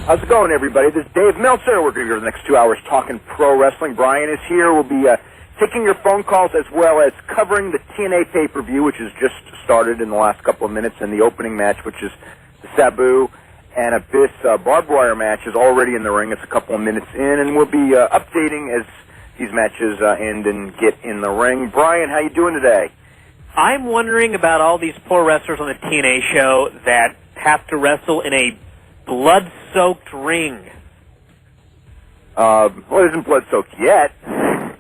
How's it going, everybody? This is Dave Meltzer. We're going to be here the next 2 hours talking pro wrestling. Bryan is here. We'll be taking your phone calls as well as covering the TNA pay-per-view, which has just started in the last couple of minutes, and the opening match, which is the Sabu and Abyss barbed wire match, is already in the ring. It's a couple of minutes in, and we'll be updating as these matches end and get in the ring. Bryan, how you doing today? I'm wondering about all these poor wrestlers on the TNA show that have to wrestle in a blood-soaked ring. Well, it isn't blood-soaked yet,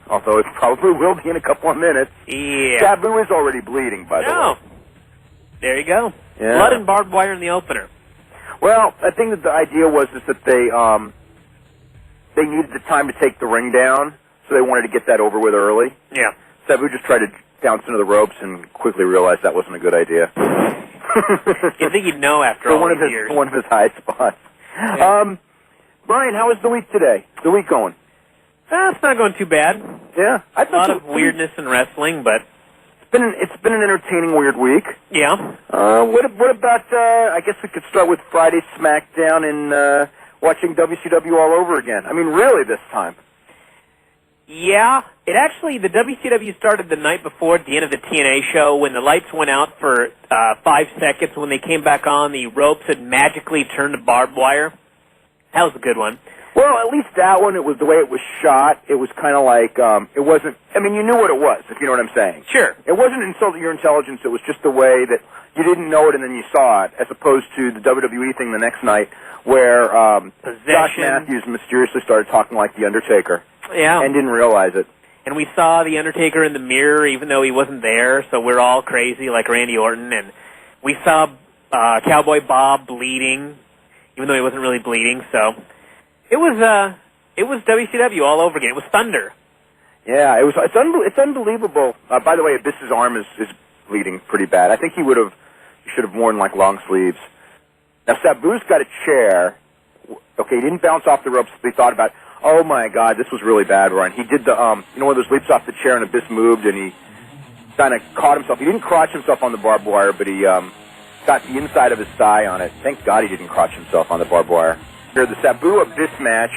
although it probably will be in a couple of minutes. Yeah. Sabu is already bleeding, by the way. There you go. Yeah. Blood and barbed wire in the opener. Well, I think that the idea was is that they needed the time to take the ring down, so they wanted to get that over with early. Yeah. Sabu just tried to bounce into the ropes and quickly realized that wasn't a good idea. You think you'd know after all these years. One of his high spots. Yeah. Bryan, how was the week today? The week going? It's not going too bad. Yeah. A lot of weirdness in wrestling, but it's been an entertaining weird week. yeah. What about, I guess we could start with Friday's SmackDown and watching WCW all over again. I mean, really this time. Yeah, the WCW started the night before at the end of the TNA show when the lights went out for 5 seconds. When they came back on, the ropes had magically turned to barbed wire. That was a good one. Well, at least that one, it was the way it was shot. It was kind of like, it wasn't, I mean, you knew what it was, if you know what I'm saying. Sure. It wasn't insulting your intelligence. It was just the way that you didn't know it and then you saw it, as opposed to the WWE thing the next night where Josh Matthews mysteriously started talking like The Undertaker. Yeah. And didn't realize it. And we saw The Undertaker in the mirror, even though he wasn't there, so we're all crazy like Randy Orton. And we saw Cowboy Bob bleeding, even though he wasn't really bleeding. So it was WCW all over again. It was thunder. Yeah, it's unbelievable. By the way, Abyss's arm is bleeding pretty bad. I think he should have worn like long sleeves. Now Sabu's got a chair. Okay, he didn't bounce off the ropes. They thought about, oh my God, this was really bad, Ryan. He did the, one of those leaps off the chair and Abyss moved and he kind of caught himself. He didn't crotch himself on the barbed wire, but he got the inside of his thigh on it. Thank God he didn't crotch himself on the barbed wire. Here, the Sabu-Abyss match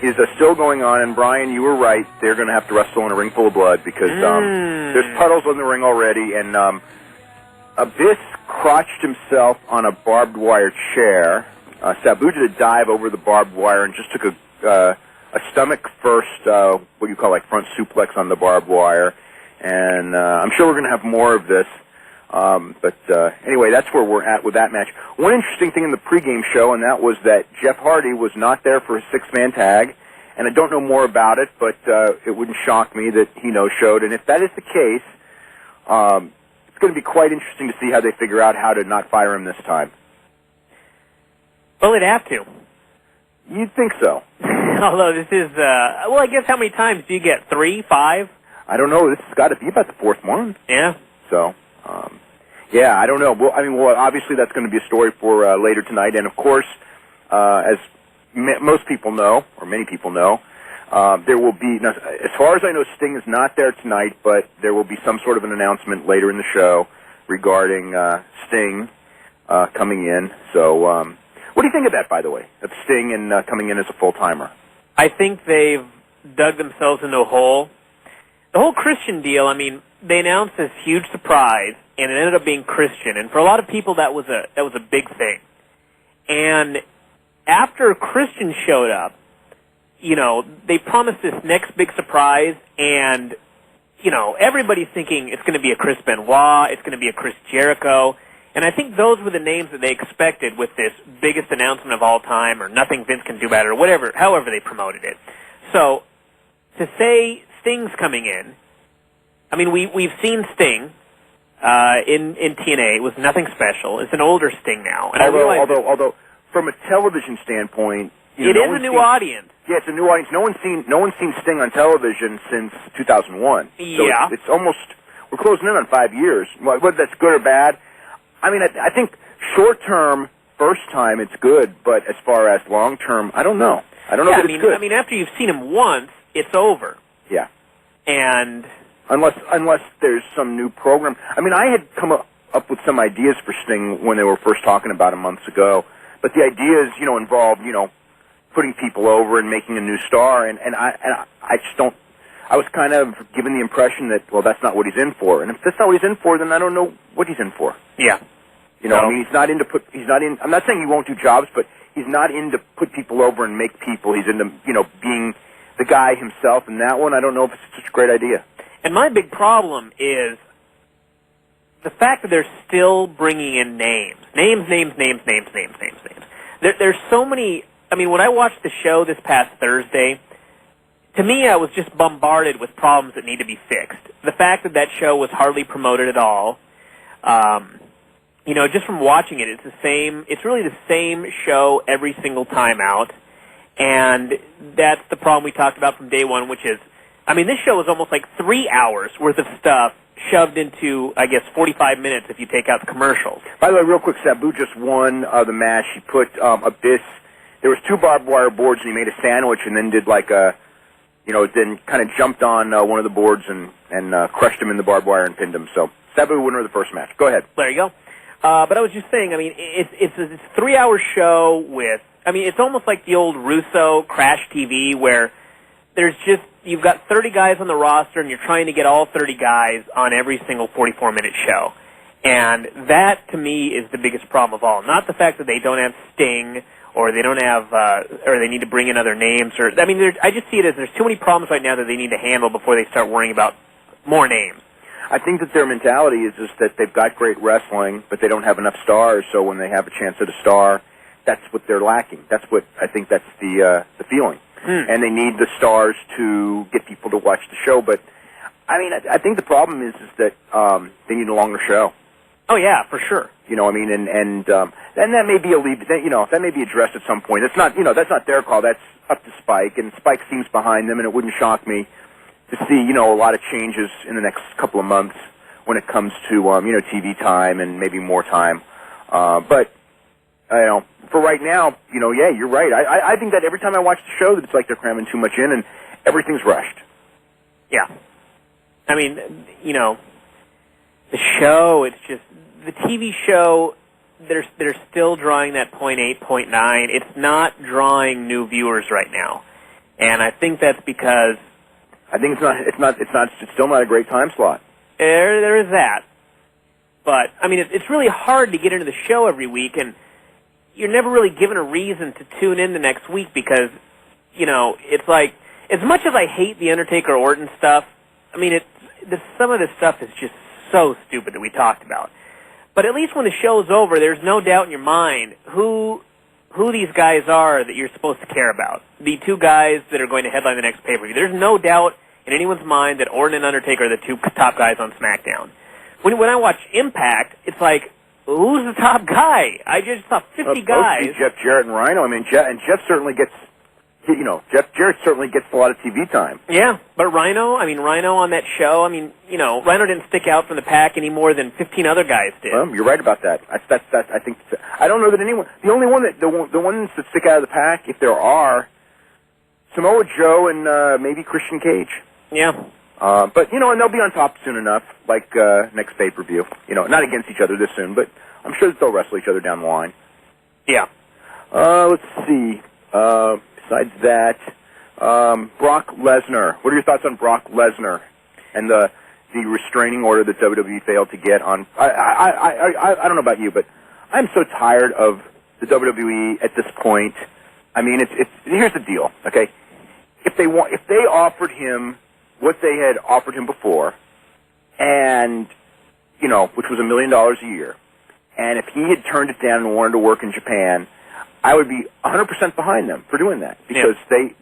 is still going on, and Bryan, you were right. They're going to have to wrestle in a ring full of blood because there's puddles in the ring already, and Abyss crotched himself on a barbed wire chair. Sabu did a dive over the barbed wire and just took a stomach first, what you call like front suplex on the barbed wire, and I'm sure we're going to have more of this. But anyway, that's where we're at with that match. One interesting thing in the pregame show, and that was that Jeff Hardy was not there for his six-man tag, and I don't know more about it, but it wouldn't shock me that he no-showed. And if that is the case, it's going to be quite interesting to see how they figure out how to not fire him this time. Well, they'd have to. You'd think so. Although this is, well, I guess how many times do you get? 3, 5? I don't know. This has got to be about the fourth one. Yeah. So, yeah, I don't know. Well, I mean, obviously that's going to be a story for later tonight. And, of course, as most people know, or many people know, there will be, now, as far as I know, Sting is not there tonight, but there will be some sort of an announcement later in the show regarding Sting coming in. So, what do you think of that, by the way, of Sting and coming in as a full-timer? I think they've dug themselves into a hole. The whole Christian deal, I mean, they announced this huge surprise, and it ended up being Christian. And for a lot of people, that was a big thing. And after Christian showed up, you know, they promised this next big surprise, and, you know, everybody's thinking it's going to be a Chris Benoit, it's going to be a Chris Jericho. And I think those were the names that they expected with this biggest announcement of all time, or nothing Vince can do better, or whatever, however they promoted it. So, to say Sting's coming in, I mean, we've seen Sting in TNA. It was nothing special. It's an older Sting now. And although, from a television standpoint, it is a new audience. Yeah, it's a new audience. No one's seen Sting on television since 2001. So yeah, it's almost, we're closing in on 5 years. Whether that's good or bad, I mean, I think short term, first time, it's good. But as far as long term, I don't know. I don't know if it's good. I mean, after you've seen him once, it's over. Yeah. And unless there's some new program. I mean, I had come up with some ideas for Sting when they were first talking about him months ago. But the ideas, involved, putting people over and making a new star, and I just don't. I was kind of given the impression that, well, that's not what he's in for, and if that's not what he's in for, then I don't know what he's in for. Yeah. You know, I mean, he's not in. I'm not saying he won't do jobs, but he's not in to put people over and make people. He's into, you know, being the guy himself. And that one, I don't know if it's such a great idea. And my big problem is the fact that they're still bringing in names. Names. There's so many. I mean, when I watched the show this past Thursday, to me, I was just bombarded with problems that need to be fixed. The fact that that show was hardly promoted at all. You know, just from watching it, it's the same. It's really the same show every single time out, and that's the problem we talked about from day one, which is, I mean, this show is almost like 3 hours worth of stuff shoved into, I guess, 45 minutes if you take out the commercials. By the way, real quick, Sabu just won the match. He put Abyss. There was 2 barbed wire boards, and he made a sandwich, and then did like a, you know, then kind of jumped on one of the boards and crushed him in the barbed wire and pinned him. So Sabu, winner of the first match. Go ahead. There you go. But I was just saying, I mean, it's a 3-hour show with, I mean, it's almost like the old Russo Crash TV where there's just, you've got 30 guys on the roster and you're trying to get all 30 guys on every single 44-minute show. And that, to me, is the biggest problem of all. Not the fact that they don't have Sting or they don't have, or they need to bring in other names. Or I mean, I just see it as there's too many problems right now that they need to handle before they start worrying about more names. I think that their mentality is just that they've got great wrestling, but they don't have enough stars, so when they have a chance at a star, that's what they're lacking. That's what, I think that's the feeling. And they need the stars to get people to watch the show, but, I mean, I think the problem is that they need a longer show. Oh, yeah, for sure. You know, I mean, and that may be that may be addressed at some point. It's not, you know, that's not their call. That's up to Spike, and Spike seems behind them, and it wouldn't shock me to see, you know, a lot of changes in the next couple of months when it comes to, you know, TV time and maybe more time. But, you know, for right now, you know, yeah, you're right. I think that every time I watch the show that it's like they're cramming too much in and everything's rushed. Yeah. I mean, you know, the show, it's just, the TV show, they're still drawing that 0.8, 0.9. It's not drawing new viewers right now. And I think that's because I think it's still not a great time slot. There is that. But, I mean, it's really hard to get into the show every week, and you're never really given a reason to tune in the next week because, you know, it's like, as much as I hate the Undertaker Orton stuff, I mean, some of this stuff is just so stupid that we talked about. But at least when the show's over, there's no doubt in your mind who these guys are that you're supposed to care about. The 2 guys that are going to headline the next pay-per-view. There's no doubt in anyone's mind that Orton and Undertaker are the 2 top guys on SmackDown. When I watch Impact, it's like, who's the top guy? I just saw 50 guys. Jeff Jarrett and Rhino. I mean, Jeff certainly gets, you know, Jeff Jarrett certainly gets a lot of TV time. Yeah, but Rhino on that show, I mean, you know, Rhino didn't stick out from the pack any more than 15 other guys did. Well, you're right about that. I think I don't know that anyone. The only one the ones that stick out of the pack, if there are, Samoa Joe and maybe Christian Cage. Yeah. But, you know, and they'll be on top soon enough, like next pay-per-view. You know, not against each other this soon, but I'm sure that they'll wrestle each other down the line. Yeah. Let's see. Besides that, Brock Lesnar. What are your thoughts on Brock Lesnar and the restraining order that WWE failed to get on? I don't know about you, but I'm so tired of the WWE at this point. I mean, here's the deal, okay? If they offered him what they had offered him before, and, you know, which was $1 million a year, and if he had turned it down and wanted to work in Japan, I would be 100% behind them for doing that because they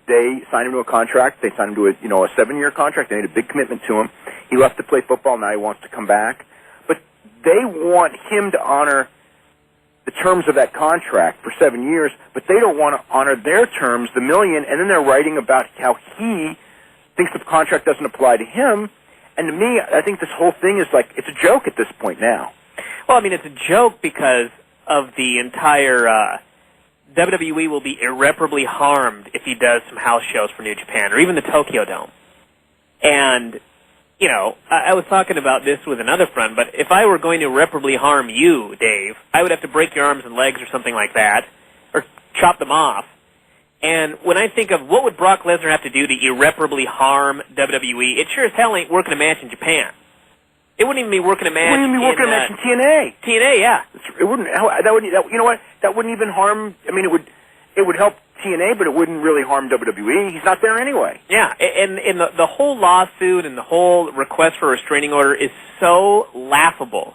signed him to a contract. They signed him to a 7-year contract. They made a big commitment to him. He left to play football. Now he wants to come back, but they want him to honor the terms of that contract for 7 years, but they don't want to honor their terms, the $1 million, and then they're writing about how he thinks the contract doesn't apply to him. And to me, I think this whole thing is like, it's a joke at this point now. Well, I mean, it's a joke because of the entire, WWE will be irreparably harmed if he does some house shows for New Japan or even the Tokyo Dome. And, you know, I was talking about this with another friend, but if I were going to irreparably harm you, Dave, I would have to break your arms and legs or something like that, or chop them off. And when I think of what would Brock Lesnar have to do to irreparably harm WWE, it sure as hell ain't working a match in Japan. It wouldn't even be working a match. It wouldn't even be working a match in TNA. TNA, yeah. It wouldn't. You know what? That wouldn't even harm. I mean, it would help TNA, but it wouldn't really harm WWE. He's not there anyway. Yeah, and the whole lawsuit and the whole request for a restraining order is so laughable.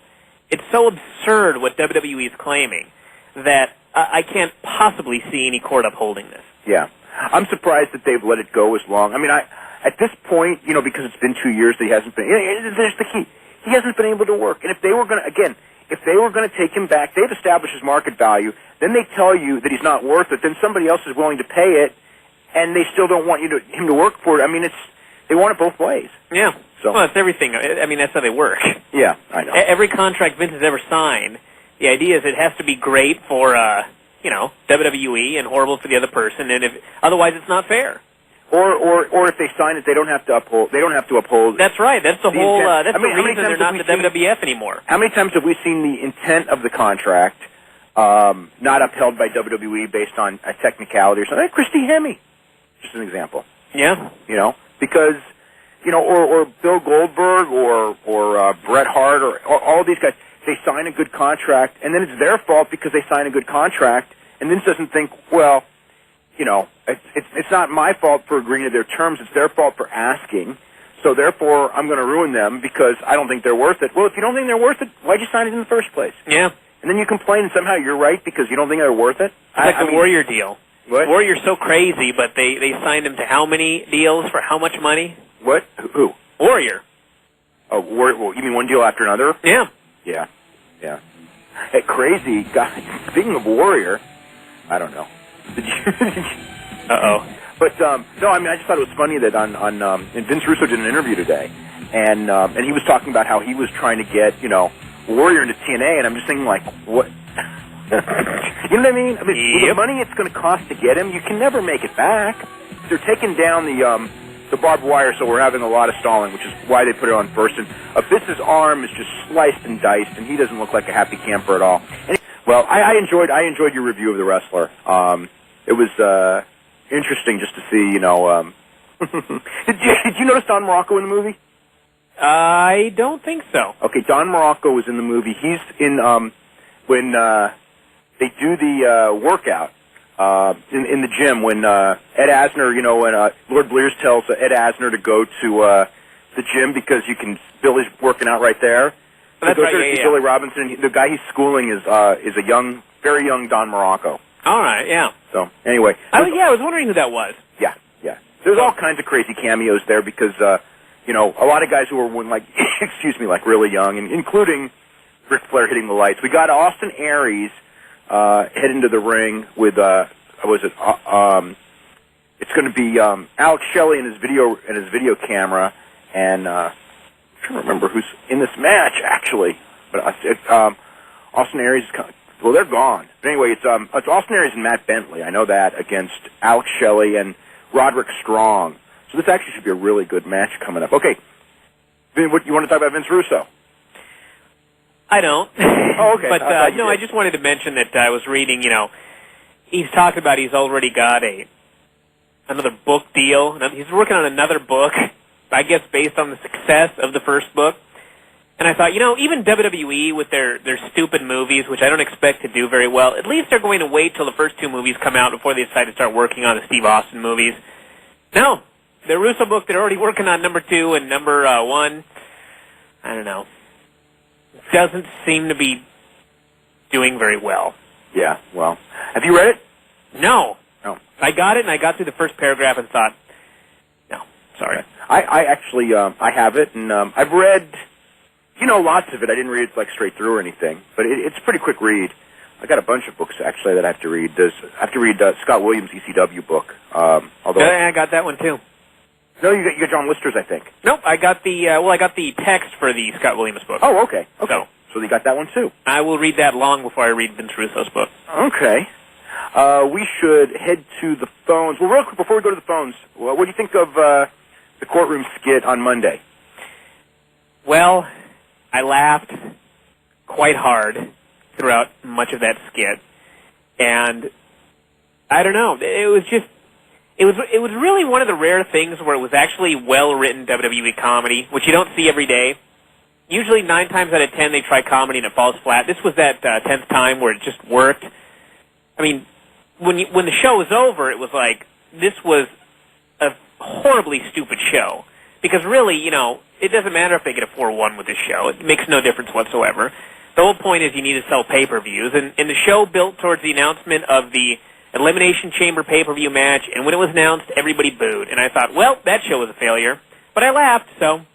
It's so absurd what WWE is claiming that I can't possibly see any court upholding this. Yeah. I'm surprised that they've let it go as long. I mean, at this point, you know, because it's been 2 years that he hasn't been, there's the key. He hasn't been able to work. And if they were going to, again, if they were going to take him back, they've established his market value, then they tell you that he's not worth it, then somebody else is willing to pay it, and they still don't want him to work for it. I mean, they want it both ways. Yeah. So. Well, it's everything. I mean, that's how they work. Yeah, I know. Every contract Vince has ever signed, the idea is it has to be great for, WWE and horrible for the other person, and otherwise it's not fair. Or if they sign it, they don't have to uphold. That's right. That's the whole. That's the reason they're not the WWF anymore. How many times have we seen the intent of the contract not upheld by WWE based on a technicality or something? Christy Hemme, just an example. Yeah. You know, because or Bill Goldberg or Bret Hart or all these guys, they sign a good contract, and then it's their fault because they sign a good contract, and Vince doesn't think, well, it's not my fault for agreeing to their terms. It's their fault for asking. So therefore, I'm going to ruin them because I don't think they're worth it. Well, if you don't think they're worth it, why'd you sign it in the first place? Yeah. And then you complain and somehow you're right because you don't think they're worth it? It's like the Warrior deal. What? Warrior's so crazy, but they signed him to how many deals for how much money? What? Who? Warrior. Oh, Well, you mean one deal after another? Yeah. Yeah. Yeah. Hey, crazy guy. Speaking of Warrior, I don't know. Did you? Uh-oh. But no, I mean, I just thought it was funny that and Vince Russo did an interview today, and he was talking about how he was trying to get Warrior into TNA, and I'm just thinking like, what? You know what I mean? I mean, with the money it's going to cost to get him, you can never make it back. They're taking down the barbed wire, so we're having a lot of stalling, which is why they put it on first. And Abyss's arm is just sliced and diced, and he doesn't look like a happy camper at all. And well, I enjoyed your review of the wrestler. It was interesting just to see, Did you notice Don Morocco in the movie? I don't think so. Okay, Don Morocco was in the movie. He's in when they do the workout in the gym when Ed Asner, when Lord Blears tells Ed Asner to go to the gym because Billy's working out right there. That's right, yeah. Billy Robinson. The guy he's schooling is a very young Don Morocco. All right, yeah. So anyway, I was wondering who that was. Yeah. There's all kinds of crazy cameos there because a lot of guys who were like like really young, and including Ric Flair hitting the lights. We got Austin Aries head into the ring with it's going to be Alex Shelley and his video camera, and I'm trying to remember who's in this match actually, but Austin Aries is well, they're gone. But anyway, it's Austin Aries and Matt Bentley. I know that against Alex Shelley and Roderick Strong. So this actually should be a really good match coming up. Okay, Vin, what you want to talk about Vince Russo? I don't. Oh, okay. But I just wanted to mention that I was reading. He's talking about he's already got another book deal. He's working on another book, I guess, based on the success of the first book. And I thought, even WWE with their stupid movies, which I don't expect to do very well, at least they're going to wait till the first two movies come out before they decide to start working on the Steve Austin movies. No. The Russo book, they're already working on number 2 and number 1. I don't know. Doesn't seem to be doing very well. Yeah, well. Have you read it? No. No. I got it, and I got through the first paragraph and thought, no, sorry. I actually, I have it, and I've read... lots of it. I didn't read it straight through or anything, but it's a pretty quick read. I got a bunch of books actually that I have to read. I have to read Scott Williams' ECW book. Although I got that one too. No, you got John Lister's, I think. Nope, I got the text for the Scott Williams book. Oh, okay. So you got that one too. I will read that long before I read Vince Russo's book. Okay. We should head to the phones. Well, real quick before we go to the phones, what do you think of the courtroom skit on Monday? Well, I laughed quite hard throughout much of that skit, and I don't know. It was really one of the rare things where it was actually well-written WWE comedy, which you don't see every day. Usually 9 times out of 10 they try comedy and it falls flat. This was that 10th time where it just worked. I mean, when the show was over, it was like, this was a horribly stupid show. Because really, you know, it doesn't matter if they get a 4-1 with this show. It makes no difference whatsoever. The whole point is you need to sell pay-per-views. And the show built towards the announcement of the Elimination Chamber pay-per-view match, and when it was announced, everybody booed. And I thought, well, that show was a failure. But I laughed, so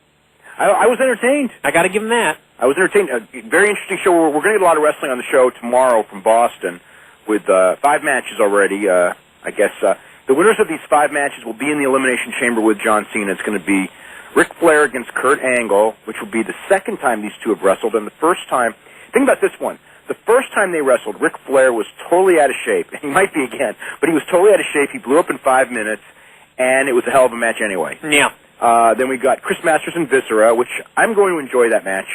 I was entertained. I got to give them that. I was entertained. A very interesting show. We're going to get a lot of wrestling on the show tomorrow from Boston with 5 matches already. I guess the winners of these 5 matches will be in the Elimination Chamber with John Cena. It's going to be Ric Flair against Kurt Angle, which will be the second time these two have wrestled, and the first time. Think about this one. The first time they wrestled, Ric Flair was totally out of shape. He might be again, but he was totally out of shape. He blew up in 5 minutes, and it was a hell of a match anyway. Yeah. Then we got Chris Masters and Viscera, which I'm going to enjoy that match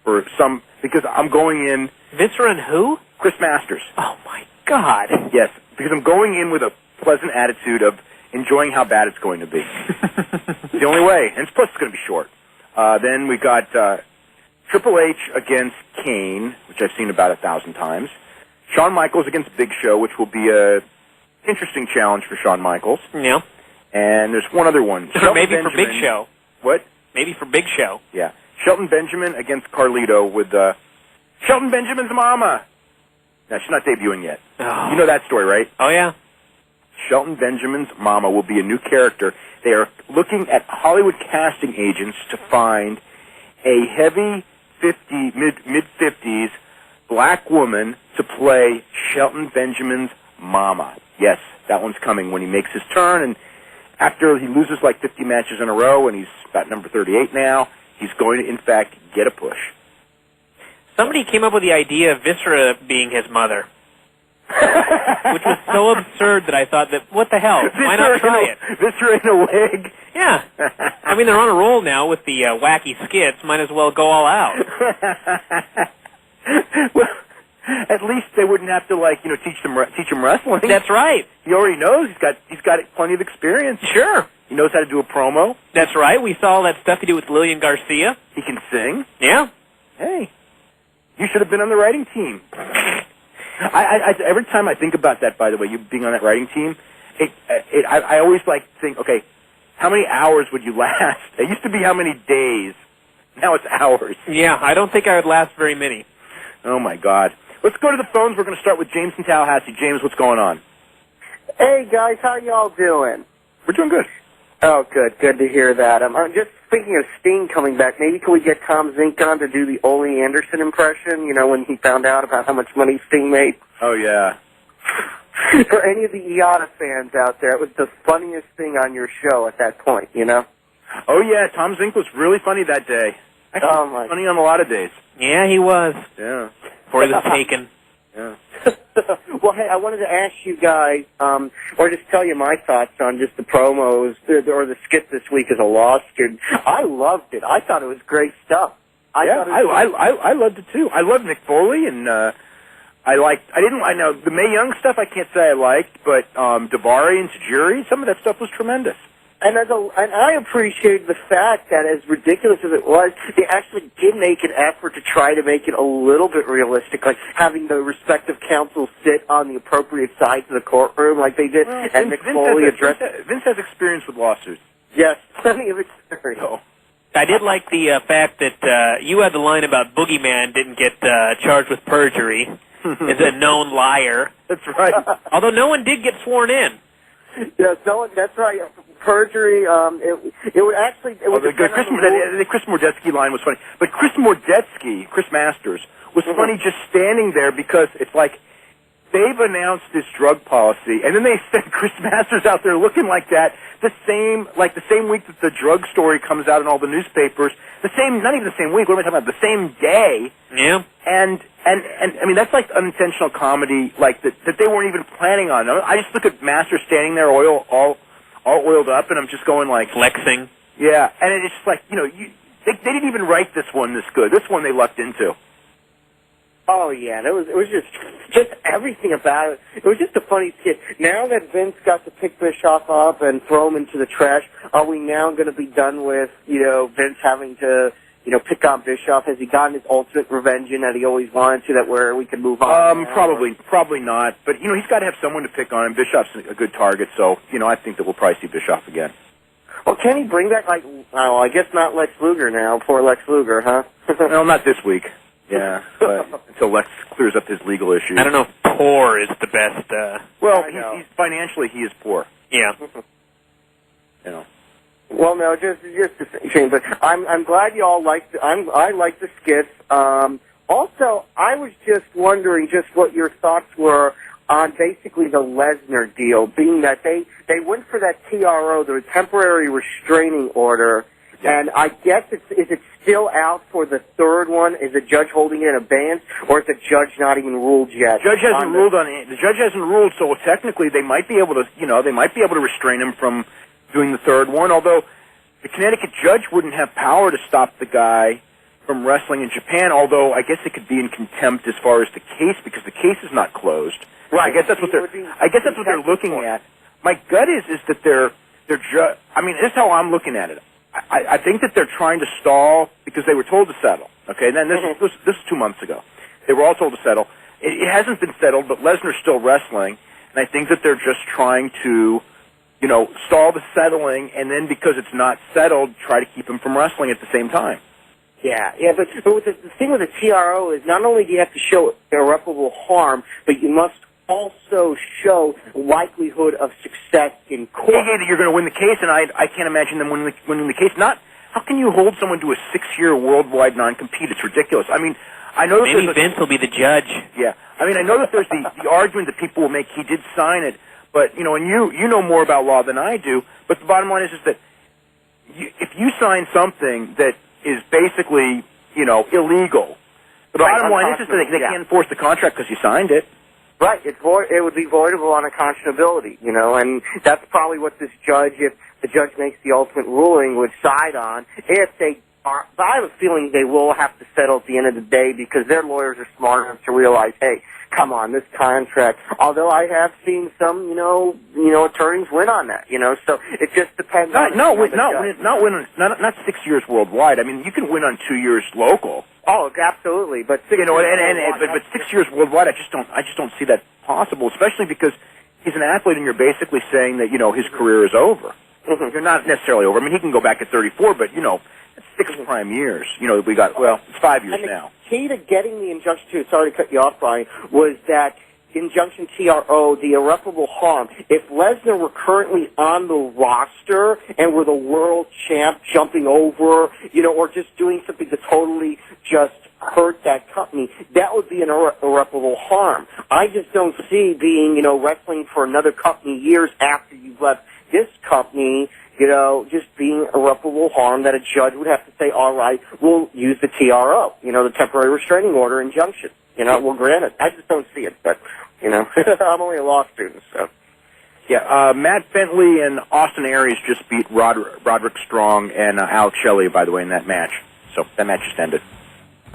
because I'm going in. Viscera and who? Chris Masters. Oh my God. Yes, because I'm going in with a pleasant attitude of enjoying how bad it's going to be. The only way, and plus it's going to be short. Then we got Triple H against Kane, which I've seen about 1,000 times. Shawn Michaels against Big Show, which will be a interesting challenge for Shawn Michaels. Yeah. And there's one other one. Maybe for Big Show. What? Maybe for Big Show. Yeah. Shelton Benjamin against Carlito with Shelton Benjamin's mama. Now, she's not debuting yet. Oh. You know that story, right? Oh, yeah. Shelton Benjamin's mama will be a new character. They are looking at Hollywood casting agents to find a heavy mid-50s black woman to play Shelton Benjamin's mama. Yes, that one's coming when he makes his turn, and after he loses like 50 matches in a row, and he's about number 38 now, he's going to, in fact, get a push. Somebody came up with the idea of Viscera being his mother. Which was so absurd that I thought that, what the hell? Why not try it? Viscera in a wig. Yeah. I mean, they're on a roll now with the wacky skits. Might as well go all out. Well, at least they wouldn't have to, like, you know, teach him wrestling. That's right. He already knows. He's got plenty of experience. Sure. He knows how to do a promo. That's right. We saw all that stuff he did with Lillian Garcia. He can sing. Yeah. Hey, you should have been on the writing team. Every time I think about that, by the way, you being on that writing team, I always like to think, okay, how many hours would you last? It used to be how many days. Now it's hours. Yeah, I don't think I would last very many. Oh, my God. Let's go to the phones. We're going to start with James in Tallahassee. James, what's going on? Hey, guys, how y'all doing? We're doing good. Oh, good. Good to hear that. I'm just speaking of Sting coming back, maybe can we get Tom Zink on to do the Ole Anderson impression, you know, when he found out about how much money Sting made? Oh, yeah. For any of the IATA fans out there, it was the funniest thing on your show at that point, you know? Oh, yeah, Tom Zink was really funny that day. Actually, Oh, my. funny on a lot of days. Yeah, he was. Yeah. Before he was taken. Yeah. Well, hey, I wanted to ask you guys, or just tell you my thoughts on just the promos or the skit this week as a law student. I loved it. I thought it was great stuff. I loved it too. I loved Nick Foley, and I know the Mae Young stuff I can't say I liked, but Dabari and Tajiri, some of that stuff was tremendous. And I appreciate the fact that, as ridiculous as it was, they actually did make an effort to try to make it a little bit realistic, like having the respective counsels sit on the appropriate sides of the courtroom, like they did, and Nick Foley addressed. Vince has experience with lawsuits. Yes, plenty of experience. Oh. I did like the fact that you had the line about Boogeyman didn't get charged with perjury. Is a known liar. That's right. Although no one did get sworn in. Yes, that's right. Perjury. It would actually. It would the Chris Mordetsky line was funny, but Chris Masters, was funny just standing there because it's like they've announced this drug policy, and then they send Chris Masters out there looking like that. The same week that the drug story comes out in all the newspapers. Not even the same week. What am I talking about? The same day. Yeah. And I mean that's like unintentional comedy, like that they weren't even planning on. I just look at Masters standing there, all oiled up, and I'm just going like flexing. Yeah, and it's just like they didn't even write this one this good. This one they lucked into. Oh yeah, and it was just everything about it. It was just a funny skit. Now that Vince got to pick Bischoff up and throw him into the trash, are we now going to be done with Vince having to pick on Bischoff? Has he gotten his ultimate revenge in that he always wanted to, that where we can move on? Probably not. But he's got to have someone to pick on, and Bischoff's a good target. So I think that we'll probably see Bischoff again. Well, can he bring back I guess not Lex Luger now. Poor Lex Luger, huh? Well, not this week. Yeah, but until Lex clears up his legal issues. I don't know if poor is the best. Well, he's financially he is poor. Yeah. Well, no, just a shame. But I'm glad you all liked. I like the skits. Also, I was just wondering just what your thoughts were on basically the Lesnar deal, being that they went for that TRO, the temporary restraining order. Yeah. And I guess is it still out for the third one? Is the judge holding it in abeyance, or is the judge not even ruled yet? The judge hasn't ruled on it. The judge hasn't ruled, so technically they might be able to restrain him from doing the third one. Although the Connecticut judge wouldn't have power to stop the guy from wrestling in Japan. Although I guess it could be in contempt as far as the case, because the case is not closed. Right. I guess that's what they're looking at. My gut is that they're I mean, this is how I'm looking at it. I think that they're trying to stall because they were told to settle. Okay, then this is 2 months ago. They were all told to settle. It hasn't been settled, but Lesnar's still wrestling, and I think that they're just trying to, stall the settling, and then because it's not settled, try to keep him from wrestling at the same time. Yeah, but the thing with the TRO is not only do you have to show irreparable harm, but you must also show likelihood of success in court. Yeah, that you're going to win the case, and I can't imagine them winning the case. How can you hold someone to a 6-year worldwide non-compete? It's ridiculous. I mean, I know maybe Vince will be the judge. Yeah, I mean, I know that there's the argument that people will make. He did sign it, but and you know more about law than I do. But the bottom line is that if you sign something that is basically illegal, the bottom line is that they can't enforce the contract because you signed it. Right, it would be voidable on unconscionability, and that's probably what this judge, if the judge makes the ultimate ruling, would side on. If they are, but I have a feeling they will have to settle at the end of the day because their lawyers are smart enough to realize, hey, come on, this contract. Although I have seen some, attorneys win on that, so it just depends. Not 6 years worldwide. I mean, you can win on 2 years local. Oh, absolutely, but but 6 years worldwide, I just don't see that possible, especially because he's an athlete, and you're basically saying that his career is over. Mm-hmm. You're not necessarily over. I mean, he can go back at 34, but it's 6 prime years. We got it's 5 years now. The key to getting the injunction, too, sorry to cut you off, Brian, was that injunction TRO, the irreparable harm. If Lesnar were currently on the roster and were the world champ jumping over, or just doing something to totally just hurt that company, that would be an irreparable harm. I just don't see being, wrestling for another company years after you've left this company, just being irreparable harm that a judge would have to say, all right, we'll use the TRO, the temporary restraining order injunction. We'll grant it. I just don't see it, but, I'm only a law student, so. Yeah, Matt Bentley and Austin Aries just beat Roderick Strong and Alex Shelley, by the way, in that match. So that match just ended.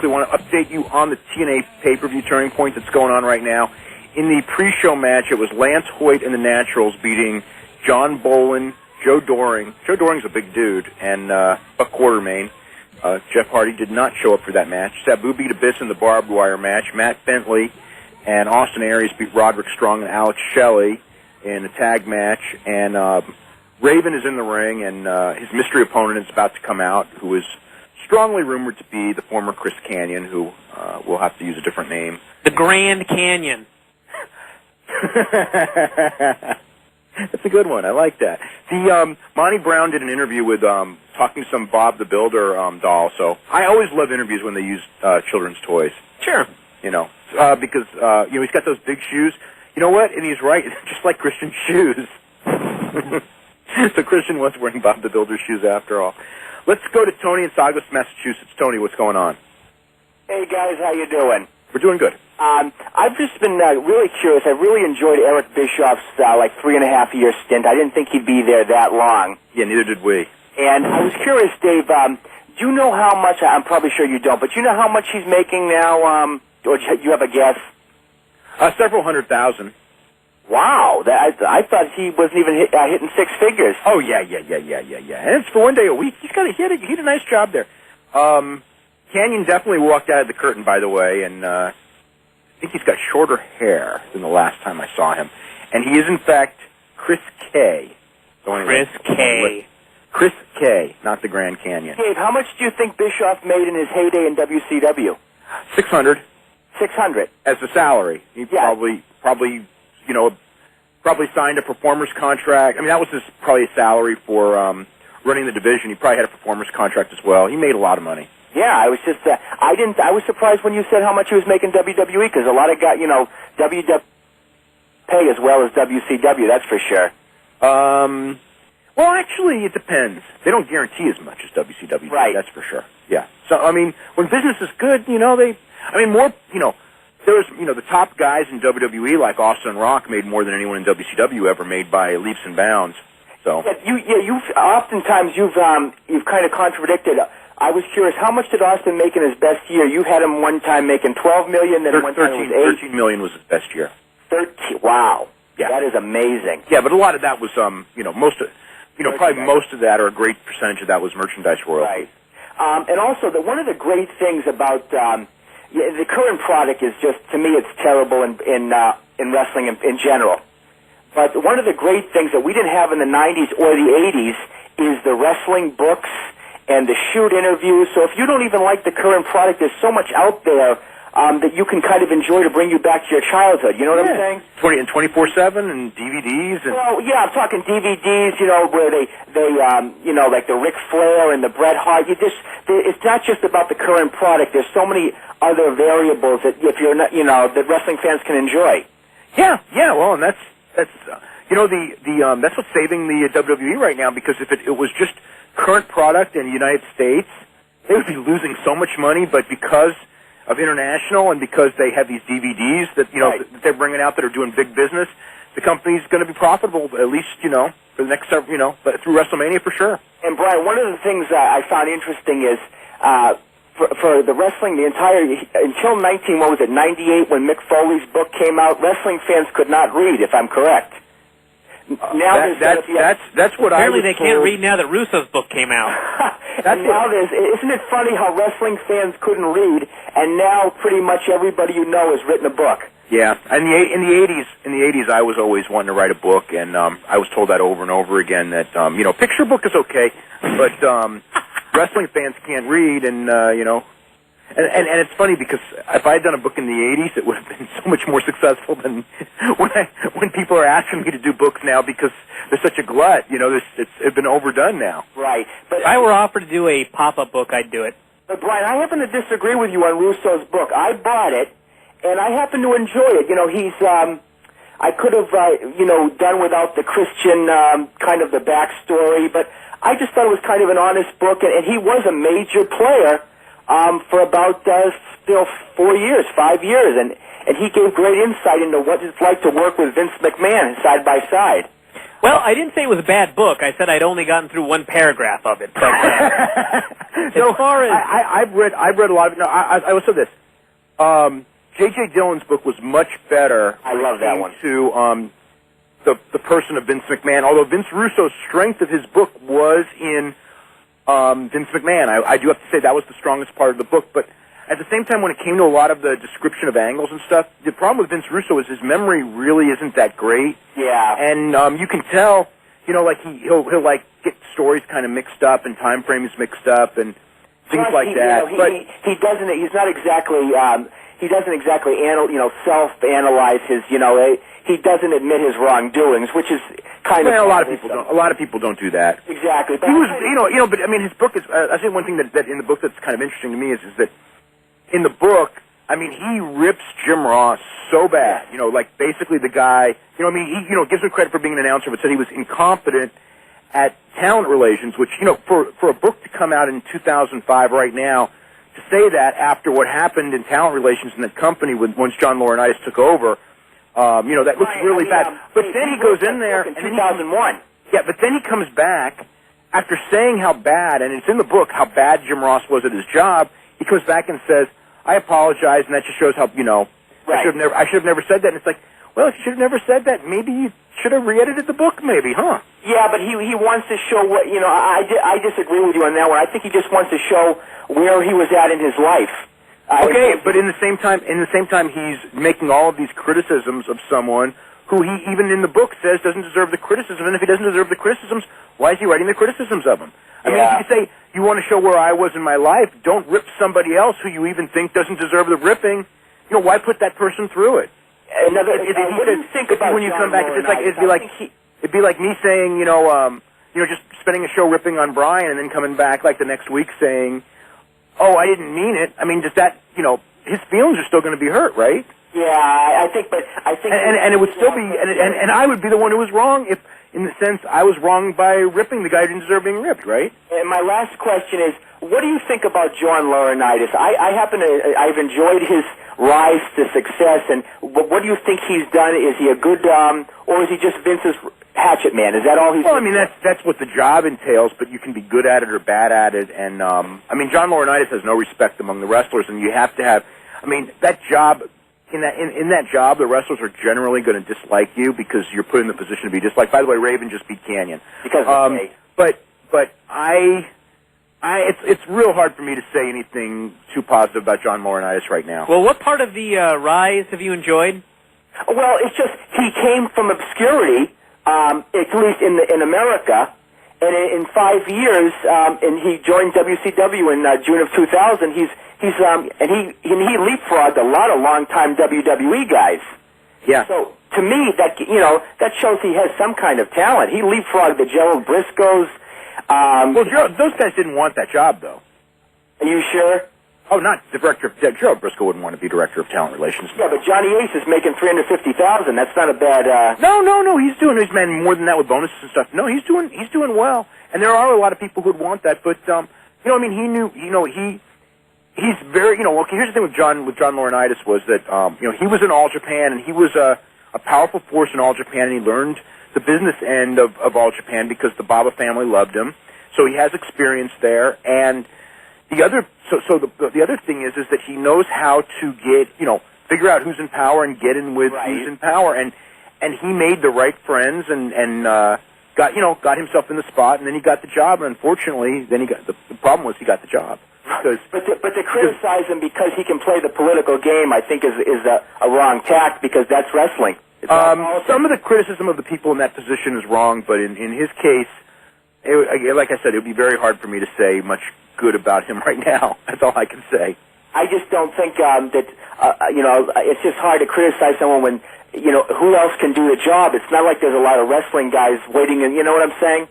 We want to update you on the TNA pay-per-view Turning Point that's going on right now. In the pre-show match, it was Lance Hoyt and the Naturals beating John Bolin, Joe Doring. Joe Doring's a big dude, and Buck Quartermain. Jeff Hardy did not show up for that match. Sabu beat Abyss in the barbed wire match. Matt Bentley and Austin Aries beat Roderick Strong and Alex Shelley in a tag match. And Raven is in the ring, and his mystery opponent is about to come out, who is strongly rumored to be the former Chris Canyon, who will have to use a different name. The Grand Canyon. That's a good one. I like that. The Monty Brown did an interview with talking to some Bob the Builder doll. So I always love interviews when they use children's toys. Sure. Because he's got those big shoes. You know what? And he's right. Just like Christian's shoes. So Christian was wearing Bob the Builder's shoes after all. Let's go to Tony in Saugus, Massachusetts. Tony, what's going on? Hey guys, how you doing? We're doing good. I've just been really curious. I really enjoyed Eric Bischoff's 3.5-year stint. I didn't think he'd be there that long. Yeah, neither did we. And I was curious, Dave, do you know how much, I'm probably sure you don't, but do you know how much he's making now, or do you have a guess? Several 100,000. Wow, I thought he wasn't even hitting six figures. Oh yeah. And it's for one day a week. He did a nice job there. Canyon definitely walked out of the curtain, by the way, and I think he's got shorter hair than the last time I saw him. And he is in fact Chris K. So anyway, Chris K, not the Grand Canyon. Dave, how much do you think Bischoff made in his heyday in WCW? 600. 600 as a salary. He probably signed a performer's contract. I mean, that was probably a salary for running the division. He probably had a performer's contract as well. He made a lot of money. Yeah, I was just I was surprised when you said how much he was making WWE, because a lot of guys, WWE pay as well as WCW. That's for sure. Well, actually, it depends. They don't guarantee as much as WCW. Right. That's for sure. Yeah. So, I mean, when business is good, there was, the top guys in WWE, like Austin Rock, made more than anyone in WCW ever made by leaps and bounds. So. Oftentimes you've kind of contradicted. I was curious, how much did Austin make in his best year? You had him one time making $12 million, then one time it was $8. $13 million was his best year. 13. Wow. Yeah. That is amazing. Yeah, but a lot of that was, most of that, or a great percentage of that, was merchandise royalties. Right. And also, one of the great things about the current product is just, to me, it's terrible in wrestling in general. But one of the great things that we didn't have in the 90s or the 80s is the wrestling books and the shoot interviews. So if you don't even like the current product, there's so much out there that you can kind of enjoy to bring you back to your childhood. You know what I'm saying? 24/7 and DVDs. And well, yeah, I'm talking DVDs. Where they like the Ric Flair and the Bret Hart. It's not just about the current product. There's so many other variables that if you're not, that wrestling fans can enjoy. Yeah. Well, and that's that's what's saving the WWE right now, because if it was just current product in the United States, they would be losing so much money. But because of international and because they have these DVDs that that they're bringing out that are doing big business, the company's going to be profitable at least for the next several but through WrestleMania for sure. And Brian, one of the things I found interesting is for the wrestling, until 98 when Mick Foley's book came out, wrestling fans could not read, if I'm correct. Now that's what apparently I was they can't read now that Russo's book came out. Isn't it funny how wrestling fans couldn't read, and now pretty much everybody you know has written a book. Yeah, and in the 80s, I was always wanting to write a book, and I was told that over and over again that picture book is okay, but wrestling fans can't read, and And it's funny because if I had done a book in the 80s, it would have been so much more successful than when people are asking me to do books now because there's such a glut. It's been overdone now. Right. But if I were offered to do a pop-up book, I'd do it. But Brian, I happen to disagree with you on Russo's book. I bought it, and I happen to enjoy it. I could have done without the Christian kind of the backstory, but I just thought it was kind of an honest book, and he was a major player. For about 5 years, and he gave great insight into what it's like to work with Vince McMahon side by side. Well, I didn't say it was a bad book. I said I'd only gotten through one paragraph of it. As far as I've read a lot of it. No, I will say this: J.J. Dillon's book was much better. I love that one. To the person of Vince McMahon, although Vince Russo's strength of his book was in Vince McMahon. I do have to say that was the strongest part of the book, but at the same time, when it came to a lot of the description of angles and stuff, the problem with Vince Russo is his memory really isn't that great. Yeah. And you can tell, like he'll like get stories kind of mixed up and time frames mixed up and things like that. But he doesn't. He's not exactly. He doesn't exactly self-analyze his. He doesn't admit his wrongdoings, which is kind of. A lot of people don't do that. Exactly. But he was, but I mean, his book is. I think one thing that in the book that's kind of interesting to me is that in the book, I mean, he rips Jim Ross so bad. Like basically the guy. He gives him credit for being an announcer, but said he was incompetent at talent relations. Which for a book to come out in 2005 right now, to say that after what happened in talent relations in that company once John Laurinaitis took over. That looks really bad. But then he goes in there in 2001. Yeah, but then he comes back after saying how bad, and it's in the book how bad Jim Ross was at his job. He comes back and says, I apologize, and that just shows how, Right. I should have never said that. And it's like, well, if you should have never said that, maybe you should have re-edited the book, maybe, huh? Yeah, but he wants to show what, I disagree with you on that one. I think he just wants to show where he was at in his life. Okay, but in the same time, he's making all of these criticisms of someone who he, even in the book, says doesn't deserve the criticism. And if he doesn't deserve the criticisms, why is he writing the criticisms of him? I mean, if you say you want to show where I was in my life, don't rip somebody else who you even think doesn't deserve the ripping. Why put that person through it? What do you think about when you come back? It's like it'd be like me saying, just spending a show ripping on Bryan and then coming back like the next week saying, "Oh, I didn't mean it." I mean, does that, his feelings are still going to be hurt, right? Yeah, I think, and it would still be, and I would be the one who was wrong if, in the sense, I was wrong by ripping the guy who didn't deserve being ripped, right? And my last question is, what do you think about John Laurinaitis? I've enjoyed his rise to success, and what do you think he's done? Is he a good, or is he just Vince's hatchet man? Is that all he's? Well, I mean, that's what the job entails, but you can be good at it or bad at it, and John Laurinaitis has no respect among the wrestlers, and you have to have, that job. In that job, the wrestlers are generally going to dislike you because you're put in the position to be disliked. By the way, Raven just beat Canyon. Because but it's real hard for me to say anything too positive about John Laurinaitis right now. Well, what part of the rise have you enjoyed? Well, it's just he came from obscurity, at least in America, and in 5 years, and he joined WCW in June of 2000. He leapfrogged a lot of long-time WWE guys. Yeah. So to me, that shows he has some kind of talent. He leapfrogged the Gerald Briscoes. Those guys didn't want that job, though. Are you sure? Oh, not director of Gerald Briscoe wouldn't want to be director of talent relations. Yeah, but Johnny Ace is making $350,000. That's not a bad. No. He's making more than that with bonuses and stuff. No, he's doing well, and there are a lot of people who'd want that. But he knew. He's very, okay, here's the thing with John Laurinaitis was that, he was in All Japan, and he was a powerful force in All Japan, and he learned the business end of All Japan because the Baba family loved him. So he has experience there, and the other thing is that he knows how to get, figure out who's in power and get in with who's in power, and he made the right friends and got himself in the spot, and then he got the job, and unfortunately, then the problem was he got the job. But to criticize him because he can play the political game, I think is a wrong tact because that's wrestling. Some of the criticism of the people in that position is wrong, but in his case, like I said, it would be very hard for me to say much good about him right now. That's all I can say. I just don't think that it's just hard to criticize someone when who else can do the job. It's not like there's a lot of wrestling guys waiting, and you know what I'm saying?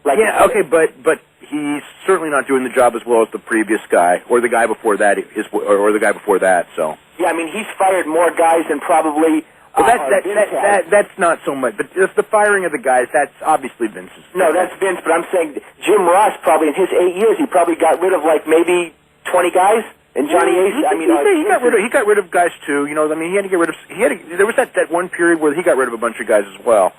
Like, yeah, okay, but he's certainly not doing the job as well as the previous guy, or the guy before that, or the guy before that. So yeah, he's fired more guys than probably. Well, that's not so much. But the firing of the guys, that's obviously Vince's. No, that's Vince. But I'm saying Jim Ross probably in his 8 years, he probably got rid of like maybe 20 guys. And Johnny Ace, he got rid of guys too. He had to get rid of. There was that one period where he got rid of a bunch of guys as well.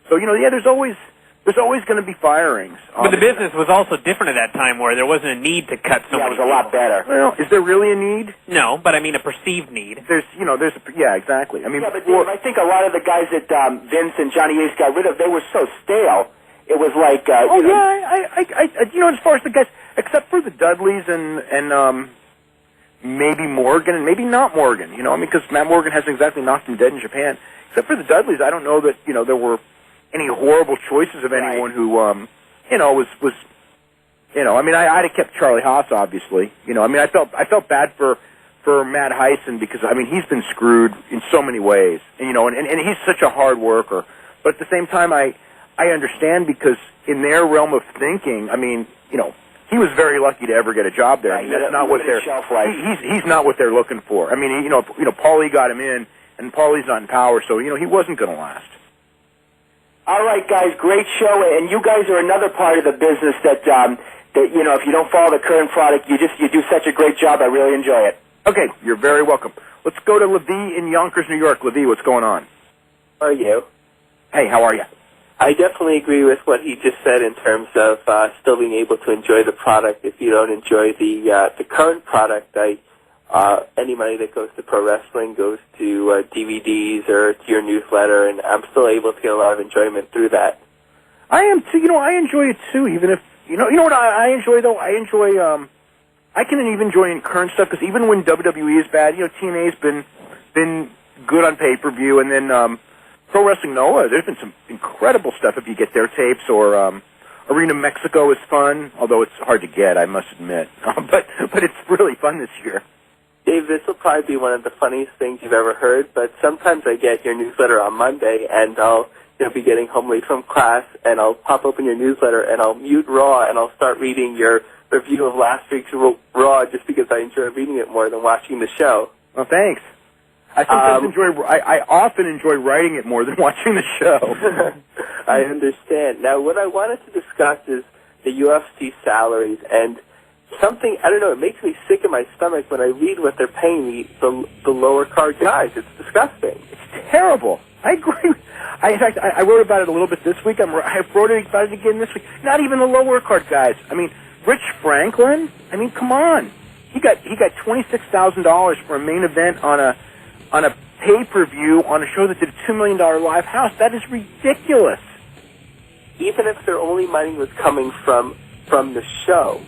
So there's always going to be firings. But the business was also different at that time, where there wasn't a need to cut so many. It was a lot better. Well, is there really a need? No, but a perceived need. Yeah, exactly. But I think a lot of the guys that Vince and Johnny Ace got rid of, they were so stale. It was like. As far as the guys, except for the Dudleys and maybe Morgan and maybe not Morgan, because Matt Morgan hasn't exactly knocked him dead in Japan. Except for the Dudleys, I don't know that there were any horrible choices of anyone who, was. I'd have kept Charlie Haas, obviously. I felt bad for Matt Heisen because he's been screwed in so many ways, and he's such a hard worker. But at the same time, I understand because in their realm of thinking, he was very lucky to ever get a job there. That's not what they're. He's not what they're looking for. Paulie got him in, and Paulie's not in power, so he wasn't going to last. All right, guys, great show, and you guys are another part of the business that if you don't follow the current product, you do such a great job. I really enjoy it. Okay, you're very welcome. Let's go to Levy in Yonkers, New York. Levy, what's going on? How are you? Hey, how are you? I definitely agree with what he just said in terms of still being able to enjoy the product if you don't enjoy the current product. I any money that goes to pro wrestling goes to DVDs or to your newsletter, and I'm still able to get a lot of enjoyment through that. I am too. I enjoy it too. Even if you know what I enjoy though. I enjoy. I can even enjoy in current stuff because even when WWE is bad, TNA's been good on pay-per-view, and then Pro Wrestling Noah. There's been some incredible stuff if you get their tapes, or Arena Mexico is fun, although it's hard to get, I must admit. But it's really fun this year. Dave, this will probably be one of the funniest things you've ever heard, but sometimes I get your newsletter on Monday, and I'll be getting home late from class, and I'll pop open your newsletter, and I'll mute Raw, and I'll start reading your review of last week's Raw just because I enjoy reading it more than watching the show. Well, thanks. I sometimes I often enjoy writing it more than watching the show. I understand. Now, what I wanted to discuss is the UFC salaries, and something, I don't know, it makes me sick in my stomach when I read what they're paying the lower card guys. It's disgusting. It's terrible. I agree. In fact, I wrote about it a little bit this week. I wrote about it again this week. Not even the lower card guys. I mean, Rich Franklin. I mean, come on. He got $26,000 for a main event on a pay-per-view on a show that did a $2 million live house. That is ridiculous. Even if their only money was coming from the show,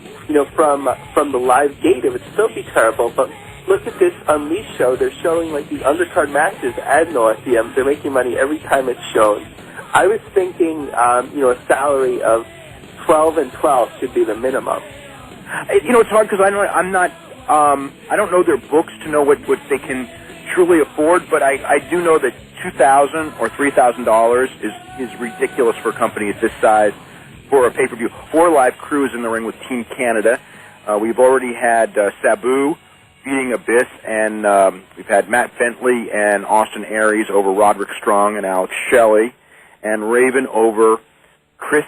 from the live gate, it would still be terrible. But look at this Unleashed show. They're showing like these undercard matches ad nauseum. They're making money every time it's shown. I was thinking, a salary of 12 and 12 should be the minimum. It's hard because I don't know their books to know what they can truly afford, but I do know that $2,000 or $3,000 is ridiculous for a company at this size for a pay-per-view. 4 live crews in the ring with Team Canada. We've already had Sabu beating Abyss, and we've had Matt Bentley and Austin Aries over Roderick Strong and Alex Shelley, and Raven over Chris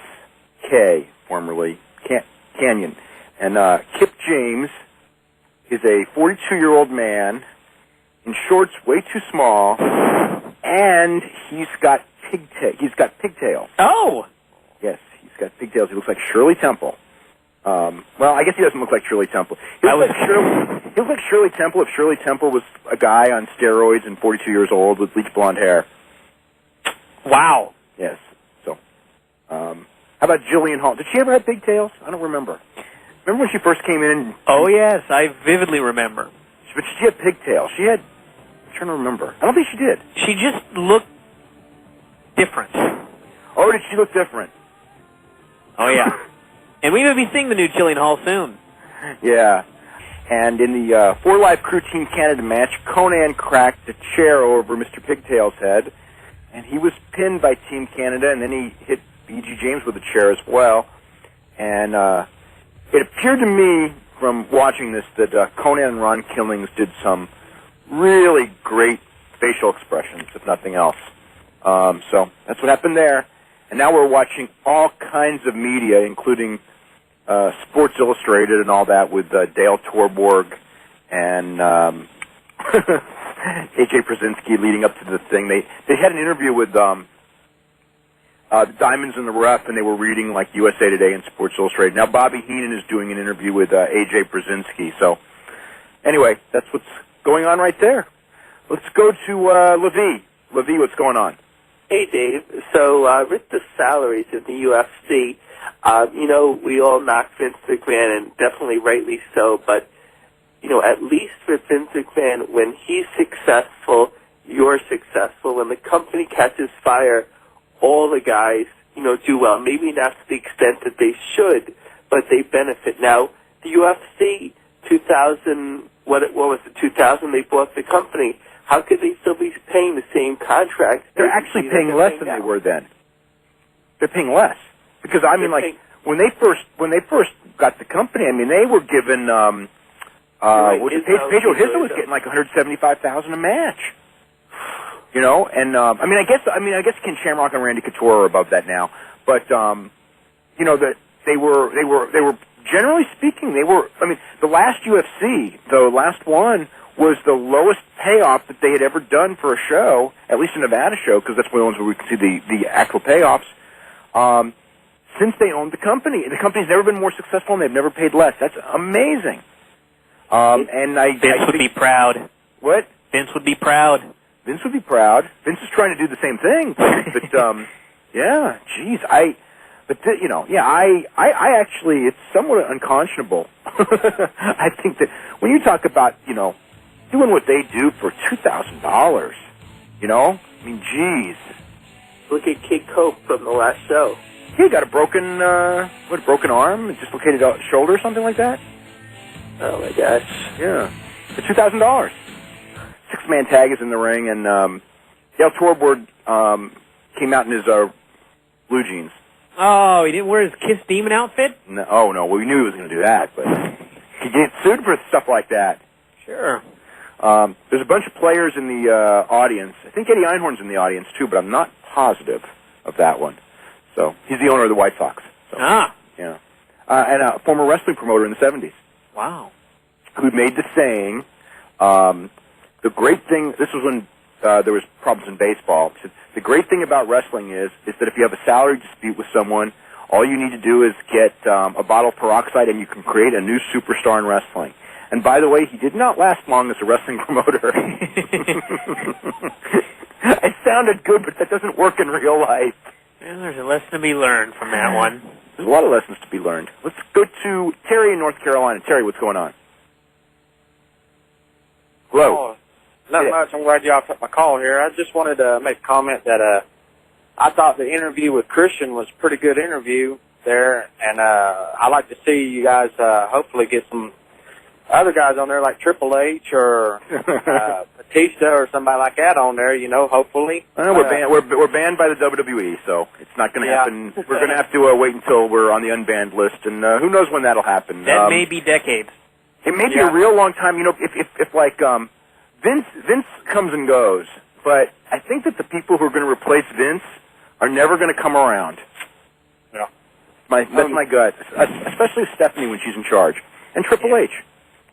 K, formerly Canyon. And Kip James is a 42-year-old man in shorts way too small, and he's got pigtails. Oh! Yes, he's got pigtails. He looks like Shirley Temple. Well, I guess he doesn't look like Shirley Temple. He looks like Shirley Temple if Shirley Temple was a guy on steroids and 42 years old with bleach blonde hair. Wow. Yes. So, how about Jillian Hall? Did she ever have pigtails? I don't remember. Remember when she first came in? Oh, yes, I vividly remember. But she had pigtails. I'm trying to remember. I don't think she did. She just looked different. Oh, did she look different? Oh, yeah. And we may be seeing the new Jillian Hall soon. Yeah. And in the 4 Live Crew Team Canada match, Conan cracked a chair over Mr. Pigtail's head, and he was pinned by Team Canada, and then he hit B.G. James with a chair as well. And it appeared to me from watching this that Conan and Ron Killings did some really great facial expressions, if nothing else. So that's what happened there. And now we're watching all kinds of media, including Sports Illustrated and all that, with Dale Torborg and A.J. Brzezinski leading up to the thing. They had an interview with the Diamonds and the Ref, and they were reading like USA Today and Sports Illustrated. Now Bobby Heenan is doing an interview with A.J. Brzezinski. So anyway, that's what's going on right there. Let's go to Levy. Levy, what's going on? Hey, Dave. So with the salaries in the UFC, we all knock Vince McMahon, and definitely rightly so, but, at least with Vince McMahon, when he's successful, you're successful. When the company catches fire, all the guys, do well. Maybe not to the extent that they should, but they benefit. Now, the UFC, 2000, what was it, 2000, they bought the company. How could they still be paying the same contract? They're actually paying less than they were then. They're paying less. Because, when they first got the company, they were given, Pedro Hizzo was getting like $175,000 a match. And I guess Ken Shamrock and Randy Couture are above that now. But that they were generally speaking, the last UFC, the last one, was the lowest payoff that they had ever done for a show, at least a Nevada show, because that's one of the ones where we can see the actual payoffs, since they owned the company. The company's never been more successful, and they've never paid less. That's amazing. And Vince would be proud. What? Vince would be proud. Vince would be proud. Vince is trying to do the same thing, but yeah, geez, I actually, it's somewhat unconscionable. I think that when you talk about, doing what they do for $2,000, I mean, geez. Look at Kid Cope from the last show. He got a broken arm, a dislocated shoulder or something like that? Oh, my gosh. Yeah. For $2,000. 6-man tag is in the ring, and Dale Torborg came out in his blue jeans. Oh, he didn't wear his Kiss Demon outfit? No, oh, no. Well, we knew he was going to do that, but he gets sued for stuff like that. Sure. There's a bunch of players in the audience. I think Eddie Einhorn's in the audience, too, but I'm not positive of that one. So he's the owner of the White Sox. So, yeah. And a former wrestling promoter in the 70s. Wow. Who made the saying, the great thing, this was when there was problems in baseball. He said, the great thing about wrestling is that if you have a salary dispute with someone, all you need to do is get a bottle of peroxide and you can create a new superstar in wrestling. And by the way, he did not last long as a wrestling promoter. It sounded good, but that doesn't work in real life. Well, there's a lesson to be learned from that one. There's a lot of lessons to be learned. Let's go to Terry in North Carolina. Terry, what's going on? Hello. Oh, not much. I'm glad y'all took my call here. I just wanted to make a comment that I thought the interview with Christian was a pretty good interview there, and I'd like to see you guys hopefully get some other guys on there like Triple H or Batista or somebody like that on there, hopefully. We're banned by the WWE, so it's not going to happen. We're going to have to wait until we're on the unbanned list, and who knows when that'll happen. That may be decades. It may be a real long time. If like Vince comes and goes, but I think that the people who are going to replace Vince are never going to come around. Yeah. That's my gut, especially Stephanie when she's in charge, and Triple H.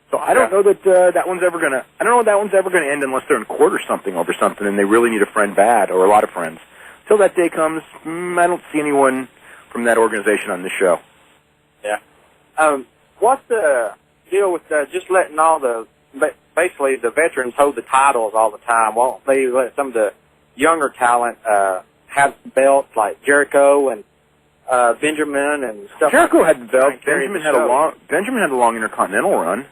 So I don't know that that one's ever gonna. I don't know that one's ever gonna end unless they're in court or something over something, and they really need a friend bad or a lot of friends. Till that day comes, I don't see anyone from that organization on this show. Yeah. What's the deal with just letting basically the veterans hold the titles all the time? Won't they let some of the younger talent have belts like Jericho and Benjamin and stuff? Jericho had the belt. Benjamin had a long Intercontinental run.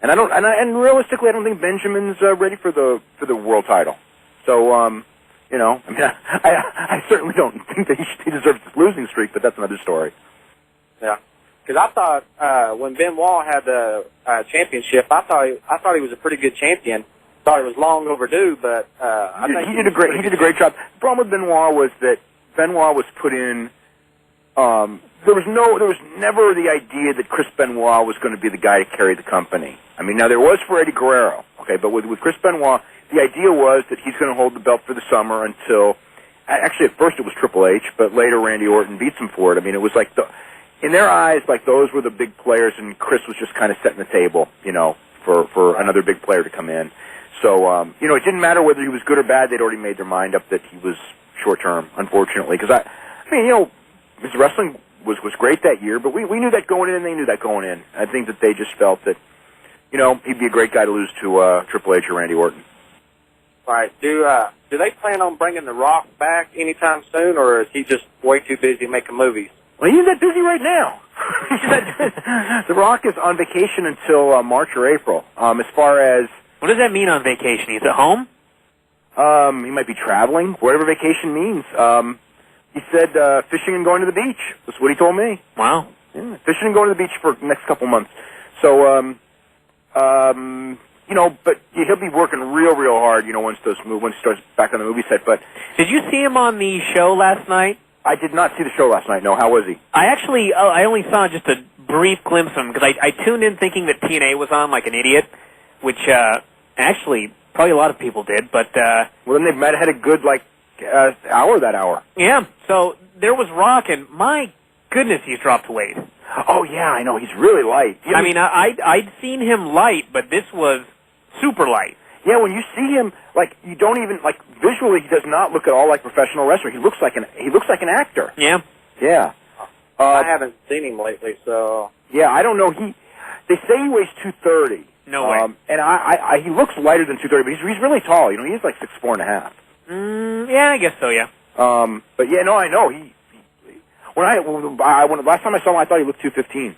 And and realistically, I don't think Benjamin's ready for the world title. So, I mean, I certainly don't think that he deserves this losing streak, but that's another story. Yeah, because I thought when Benoit had the championship, I thought he was a pretty good champion. Thought it was long overdue, but I think he did a great job. The problem with Benoit was that Benoit was put in. There was never the idea that Chris Benoit was going to be the guy to carry the company. I mean, now there was for Eddie Guerrero, okay, but with Chris Benoit, the idea was that he's going to hold the belt for the summer until, actually at first it was Triple H, but later Randy Orton beats him for it. I mean, it was like in their eyes, like those were the big players, and Chris was just kind of setting the table, for another big player to come in. So, it didn't matter whether he was good or bad. They'd already made their mind up that he was short term, unfortunately, because his wrestling was great that year, but we knew that going in, and they knew that going in. I think that they just felt that, he'd be a great guy to lose to Triple H or Randy Orton. All right. Do they plan on bringing The Rock back anytime soon, or is he just way too busy making movies? Well, he's that busy right now. The Rock is on vacation until March or April. As far as what does that mean on vacation? He's at home? He might be traveling, whatever vacation means. He said fishing and going to the beach. That's what he told me. Wow. Yeah, fishing and going to the beach for the next couple months. So, but he'll be working real hard, once he starts back on the movie set. But did you see him on the show last night? I did not see the show last night. No, how was he? I only saw just a brief glimpse of him because I tuned in thinking that TNA was on like an idiot, which actually probably a lot of people did. But well, then they might have had a good hour that hour. Yeah. So there was Rock, and my goodness, he's dropped weight. Oh yeah, I know, he's really light. I mean, I'd seen him light, but this was super light. Yeah, when you see him, you don't even visually, he does not look at all like professional wrestler. He looks like an actor. Yeah. Yeah. I haven't seen him lately, so yeah, I don't know. They say he weighs 230. No way. And he looks lighter than 230, but he's really tall. You know, he's like 6'4.5". Yeah, I guess so. Yeah. But yeah, no, I know last time I saw him, I thought he looked 215.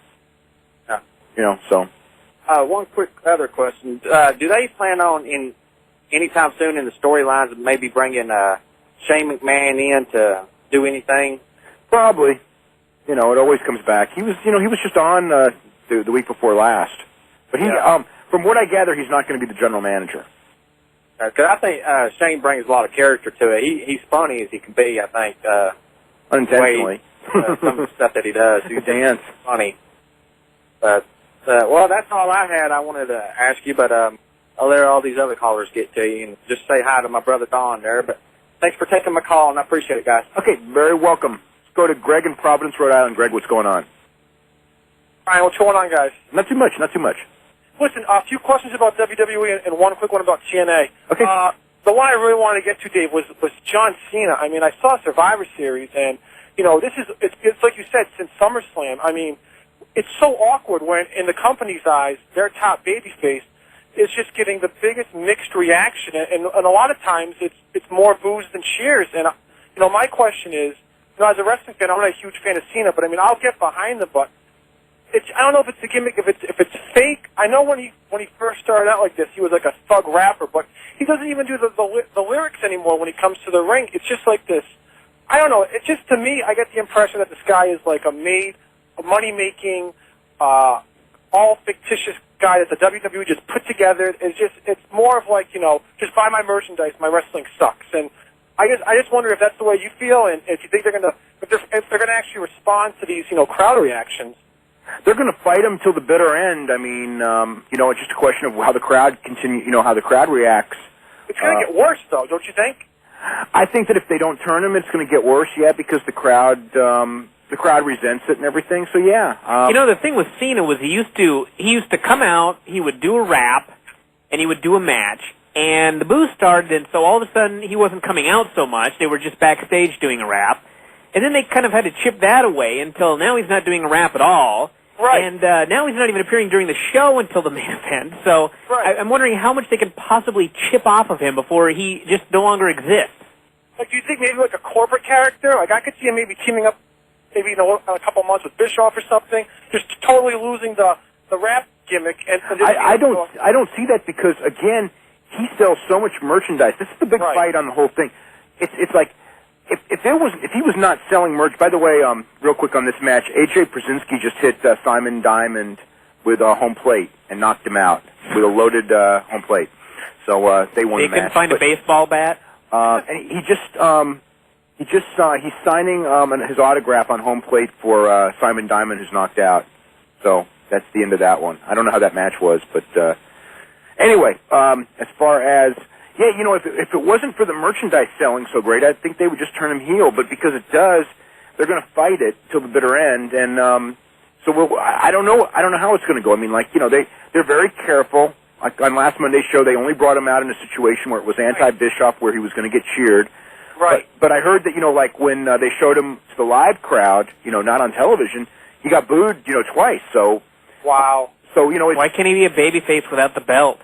Yeah. You know, so. One quick other question: do they plan on anytime soon in the storylines of maybe bringing Shane McMahon in to do anything? Probably. You know, it always comes back. He was just on the week before last. But from what I gather, he's not going to be the general manager. Because I think Shane brings a lot of character to it. He's funny as he can be, I think. Unintentionally. Some of the stuff that he does. He's dance. Funny. But, well, that's all I had. I wanted to ask you, but I'll let all these other callers get to you and just say hi to my brother Don there. But thanks for taking my call, and I appreciate it, guys. Okay, very welcome. Let's go to Greg in Providence, Rhode Island. Greg, what's going on? All right, what's going on, guys? Not too much, not too much. Listen, a few questions about WWE and one quick one about TNA. Okay. The one I really wanted to get to, Dave, was John Cena. I mean, I saw Survivor Series, and, you know, it's like you said, since SummerSlam. I mean, it's so awkward when, in the company's eyes, their top babyface is just getting the biggest mixed reaction, and a lot of times it's more boos than cheers. And, you know, my question is, you know, as a wrestling fan, I'm not a huge fan of Cena, but, I mean, I'll get behind the butt. I don't know if it's a gimmick, if it's fake. I know when he first started out like this, he was like a thug rapper, but he doesn't even do the lyrics anymore when he comes to the ring. It's just like this. I don't know. It's just, to me, I get the impression that this guy is like a money-making, all fictitious guy that the WWE just put together. It's more of like, you know, just buy my merchandise. My wrestling sucks, and I just wonder if that's the way you feel, and if you think if they're gonna actually respond to these, you know, crowd reactions. They're going to fight him till the bitter end. I mean, you know, it's just a question of how the crowd how the crowd reacts. It's going to get worse, though, don't you think? I think that if they don't turn him, it's going to get worse. Yeah, because the crowd resents it and everything. So yeah. You know, the thing with Cena was he used to come out, he would do a rap, and he would do a match, and the booze started, and so all of a sudden he wasn't coming out so much. They were just backstage doing a rap. And then they kind of had to chip that away until now he's not doing a rap at all. Right. And now he's not even appearing during the show until the main event. So right. I'm wondering how much they can possibly chip off of him before he just no longer exists. Like, do you think maybe like a corporate character? Like, I could see him maybe teaming up maybe in a couple of months with Bischoff or something, just totally losing the rap gimmick. And I don't see that because, again, he sells so much merchandise. This is the big fight on the whole thing. It's like, if he was not selling merch, by the way, real quick on this match, AJ Brzezinski just hit Simon Diamond with a home plate and knocked him out with a loaded home plate. So they won the match. They couldn't find a baseball bat. And he's signing his autograph on home plate for Simon Diamond, who's knocked out. So that's the end of that one. I don't know how that match was, but anyway, as far as. Yeah, you know, if it wasn't for the merchandise selling so great, I think they would just turn him heel. But because it does, they're going to fight it till the bitter end. And I don't know how it's going to go. I mean, like, you know, they're very careful. Like on last Monday's show, they only brought him out in a situation where it was anti-Bischoff, where he was going to get cheered. Right. But I heard that, you know, like when they showed him to the live crowd, you know, not on television, he got booed, you know, twice. So wow. So you know, why can't he be a babyface without the belt?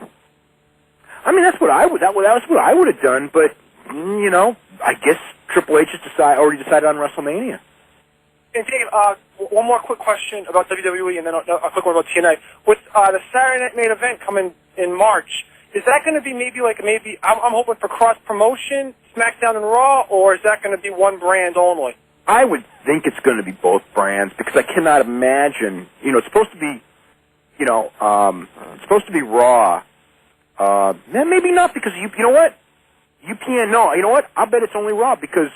I mean, that's what I would have done, but you know, I guess Triple H has already decided on WrestleMania. And Dave, one more quick question about WWE, and then a quick one about TNA. With the Saturday Night Main Event coming in March, is that going to be maybe I'm hoping for cross promotion, SmackDown and Raw, or is that going to be one brand only? I would think it's going to be both brands because I cannot imagine. You know, it's supposed to be, you know, it's supposed to be Raw. Maybe not because you know what? UPN, no, you know what? I'll bet it's only Raw because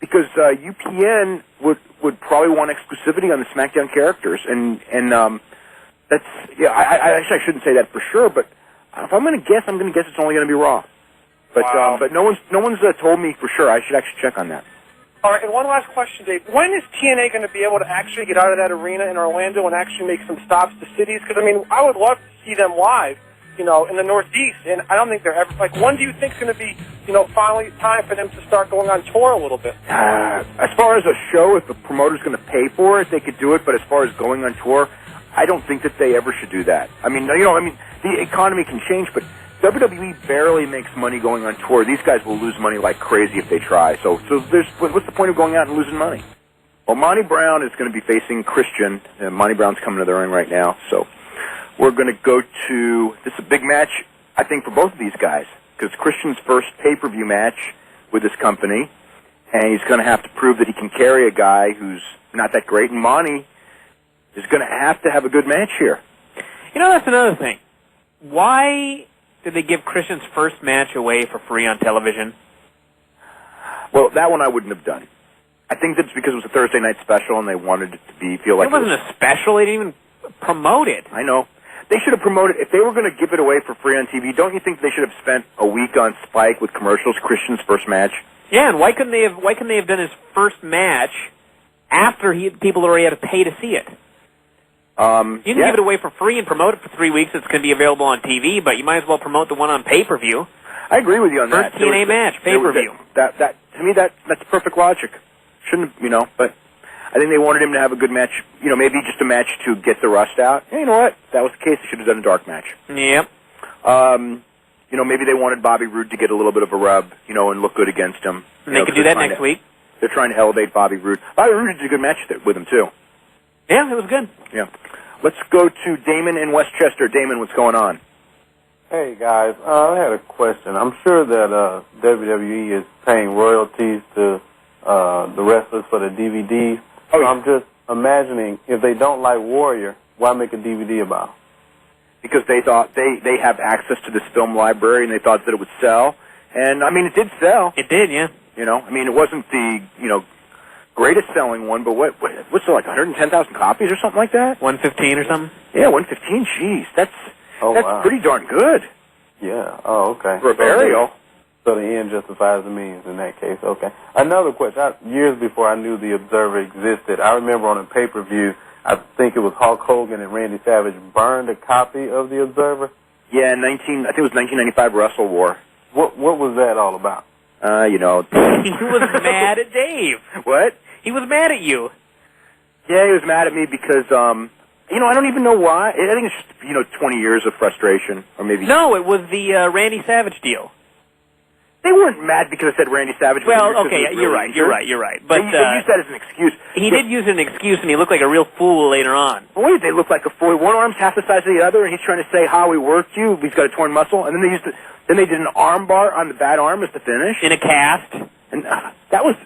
UPN would probably want exclusivity on the SmackDown characters, and that's I shouldn't say that for sure, but if I'm going to guess, it's only going to be Raw. But wow. But no one's told me for sure. I should actually check on that. All right, and one last question, Dave. When is TNA going to be able to actually get out of that arena in Orlando and actually make some stops to cities? Because I mean, I would love to see them live. You know, in the Northeast, and I don't think they're ever, like, when do you think is going to be, you know, finally time for them to start going on tour a little bit? As far as a show, if the promoter's going to pay for it, they could do it, but as far as going on tour, I don't think that they ever should do that. I mean, the economy can change, but WWE barely makes money going on tour. These guys will lose money like crazy if they try. So what's the point of going out and losing money? Well, Monty Brown is going to be facing Christian. Monty Brown's coming to the ring right now. So we're going to go to, this is a big match, I think, for both of these guys, because Christian's first pay-per-view match with this company, and he's going to have to prove that he can carry a guy who's not that great, and Monty is going to have a good match here. That's another thing. Why did they give Christian's first match away for free on television? Well, that one I wouldn't have done. I think that's because it was a Thursday night special, and they wanted it to feel like it wasn't a special. They didn't even promote it. I know. They should have promoted, if they were going to give it away for free on TV, don't you think they should have spent a week on Spike with commercials, Christian's first match? Yeah, and why couldn't they have done his first match after people already had to pay to see it? You can give it away for free and promote it for 3 weeks. It's going to be available on TV, but you might as well promote the one on pay-per-view. I agree with you on that. First TNA match, pay-per-view. To me, that's perfect logic. Shouldn't, but I think they wanted him to have a good match, maybe just a match to get the rust out. Hey, you know what? If that was the case, they should have done a dark match. Yep. Maybe they wanted Bobby Roode to get a little bit of a rub, and look good against him. And they could do that next week. They're trying to elevate Bobby Roode. Bobby Roode did a good match with him, too. Yeah, it was good. Yeah. Let's go to Damon in Westchester. Damon, what's going on? Hey, guys. I had a question. I'm sure that WWE is paying royalties to the wrestlers for the DVDs. Oh, yeah. I'm just imagining, if they don't like Warrior, why make a DVD about him? Because they thought they have access to this film library, and they thought that it would sell. And, it did sell. It did, yeah. It wasn't the, greatest selling one, but what's it, like 110,000 copies or something like that? 115 or something? Yeah, 115, jeez. That's wow. pretty darn good. Yeah, oh, okay. For a burial. So the end justifies the means in that case, okay. Another question. Years before I knew the Observer existed, I remember on a pay-per-view, I think it was Hulk Hogan and Randy Savage burned a copy of the Observer. Yeah, I think it was 1995 Wrestle War. What was that all about? He was mad at Dave. What? He was mad at you. Yeah, he was mad at me because, I don't even know why. I think it's just, 20 years of frustration, or maybe... No, it was the Randy Savage deal. They weren't mad because I said Randy Savage. Well, okay, you're right. But they used that as an excuse. He did use an excuse, and he looked like a real fool later on. Well, wait, they look like a fool. One arm's half the size of the other, and he's trying to say how he worked you. He's got a torn muscle, and then they did an arm bar on the bad arm as the finish in a cast, and that was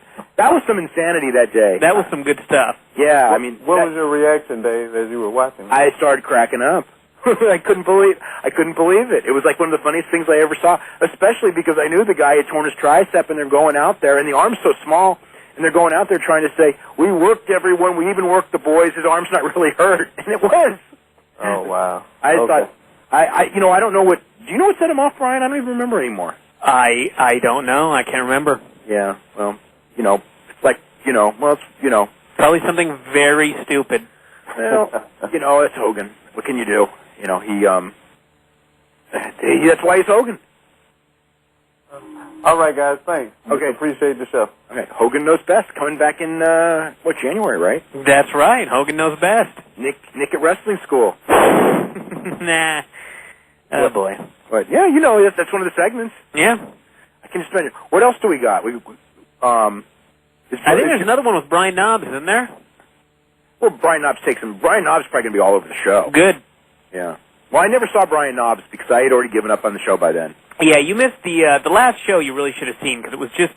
some insanity that day. That was some good stuff. Yeah, what was your reaction, Dave, as you were watching? I started cracking up. I couldn't believe it. It was like one of the funniest things I ever saw, especially because I knew the guy had torn his tricep, and they're going out there, and the arm's so small, and they're going out there trying to say, we worked everyone, we even worked the boys, his arm's not really hurt, and it was. Oh, wow. I thought, I don't know what, do you know what set him off, Brian? I don't even remember anymore. I don't know. I can't remember. Yeah, well, it's like, Probably something very stupid. Well, it's Hogan. What can you do? That's why he's Hogan. All right, guys, thanks. Okay. Appreciate the show. Okay, Hogan knows best. Coming back in, January, right? That's right. Hogan knows best. Nick at wrestling school. Nah. Oh, boy. But, yeah, that's one of the segments. Yeah. I can just imagine. What else do we got? I think there's another one with Brian Knobbs, isn't there? Well, Brian Knobbs takes him. Brian Knobbs is probably going to be all over the show. Good. Yeah. Well, I never saw Brian Knobbs because I had already given up on the show by then. Yeah, you missed the last show. You really should have seen because it was just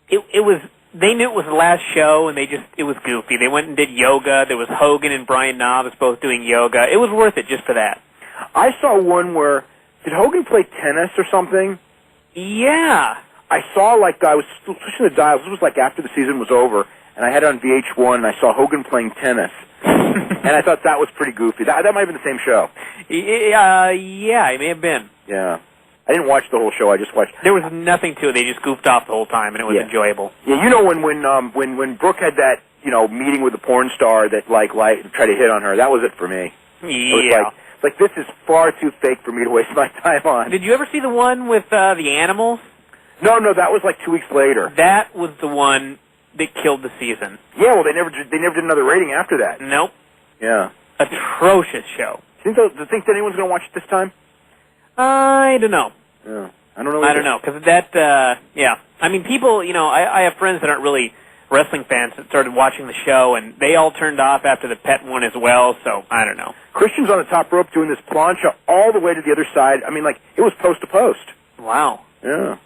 it was. They knew it was the last show, and it was goofy. They went and did yoga. There was Hogan and Brian Knobbs both doing yoga. It was worth it just for that. I saw one where did Hogan play tennis or something? Yeah. I saw I was pushing the dials. This was after the season was over, and I had it on VH1, and I saw Hogan playing tennis. And I thought that was pretty goofy. That might have been the same show. Yeah, it may have been. Yeah. I didn't watch the whole show. I just watched. There was nothing to it. They just goofed off the whole time, and it was enjoyable. Yeah, when Brooke had that meeting with the porn star that tried to hit on her, that was it for me. Yeah. It was this is far too fake for me to waste my time on. Did you ever see the one with the animals? No, that was 2 weeks later. That was the one that killed the season. Yeah, well, they never did another rating after that. Nope. Yeah. atrocious show. Do you think that anyone's going to watch it this time? I don't know. Yeah, I don't know. I don't know, because yeah. I mean, people, I have friends that aren't really wrestling fans that started watching the show, and they all turned off after the pet one as well, so I don't know. Christian's on the top rope doing this plancha all the way to the other side. I mean, like, it was post to post. Wow. Yeah.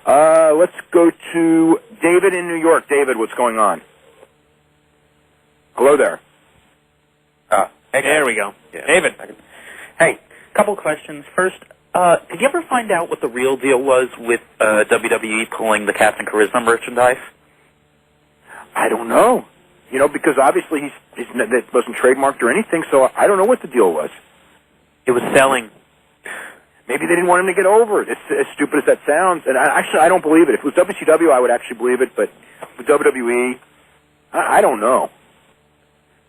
Let's go to David in New York. David, what's going on? Hello there. Hey, there we go. Yeah. David. Hey, couple questions. First, did you ever find out what the real deal was with WWE pulling the Captain Charisma merchandise? I don't know. Because obviously that wasn't trademarked or anything, so I don't know what the deal was. It was selling. Maybe they didn't want him to get over it. As stupid as that sounds. And I don't believe it. If it was WCW, I would actually believe it, but with WWE, I don't know.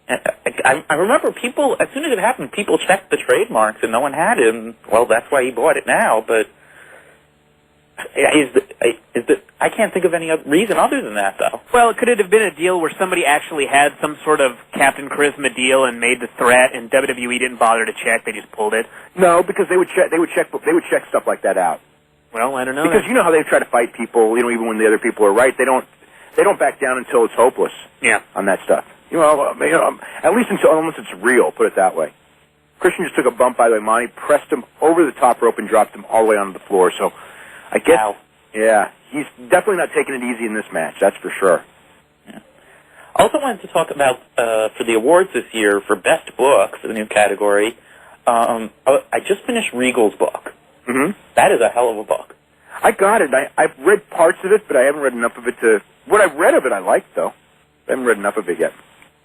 I remember people, as soon as it happened, people checked the trademarks and no one had it, and, well, that's why he bought it now, but I can't think of any reason other than that, though. Well, could it have been a deal where somebody actually had some sort of Captain Charisma deal and made the threat, and WWE didn't bother to check; they just pulled it? No, because they would check stuff like that out. Well, I don't know. Because you know how they try to fight people, even when the other people are right, they don't back down until it's hopeless. Yeah. On that stuff. At least unless it's real. Put it that way. Christian just took a bump, by the way. Monty pressed him over the top rope and dropped him all the way onto the floor. So, I guess, yeah, he's definitely not taking it easy in this match. That's for sure. Yeah. I also wanted to talk about for the awards this year for best books, the new category. I just finished Regal's book. Mm-hmm. That is a hell of a book. I got it. I've read parts of it, but I haven't read enough of it to. What I've read of it, I liked though. I haven't read enough of it yet.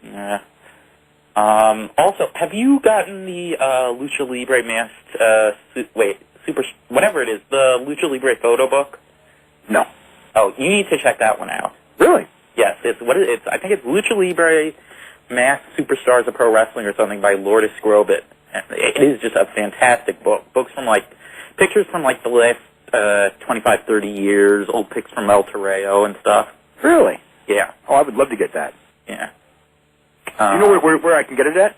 Yeah. Also, have you gotten the Lucha Libre masked, whatever it is, the Lucha Libre photo book? No. Oh, you need to check that one out. Really? Yes, I think it's Lucha Libre Masked Superstars of Pro Wrestling or something by Lourdes Grobet. It is just a fantastic book. Pictures from the last 25, 30 years, old pics from El Torreo and stuff. Really? Yeah. Oh, I would love to get that. Yeah. You know where I can get it at?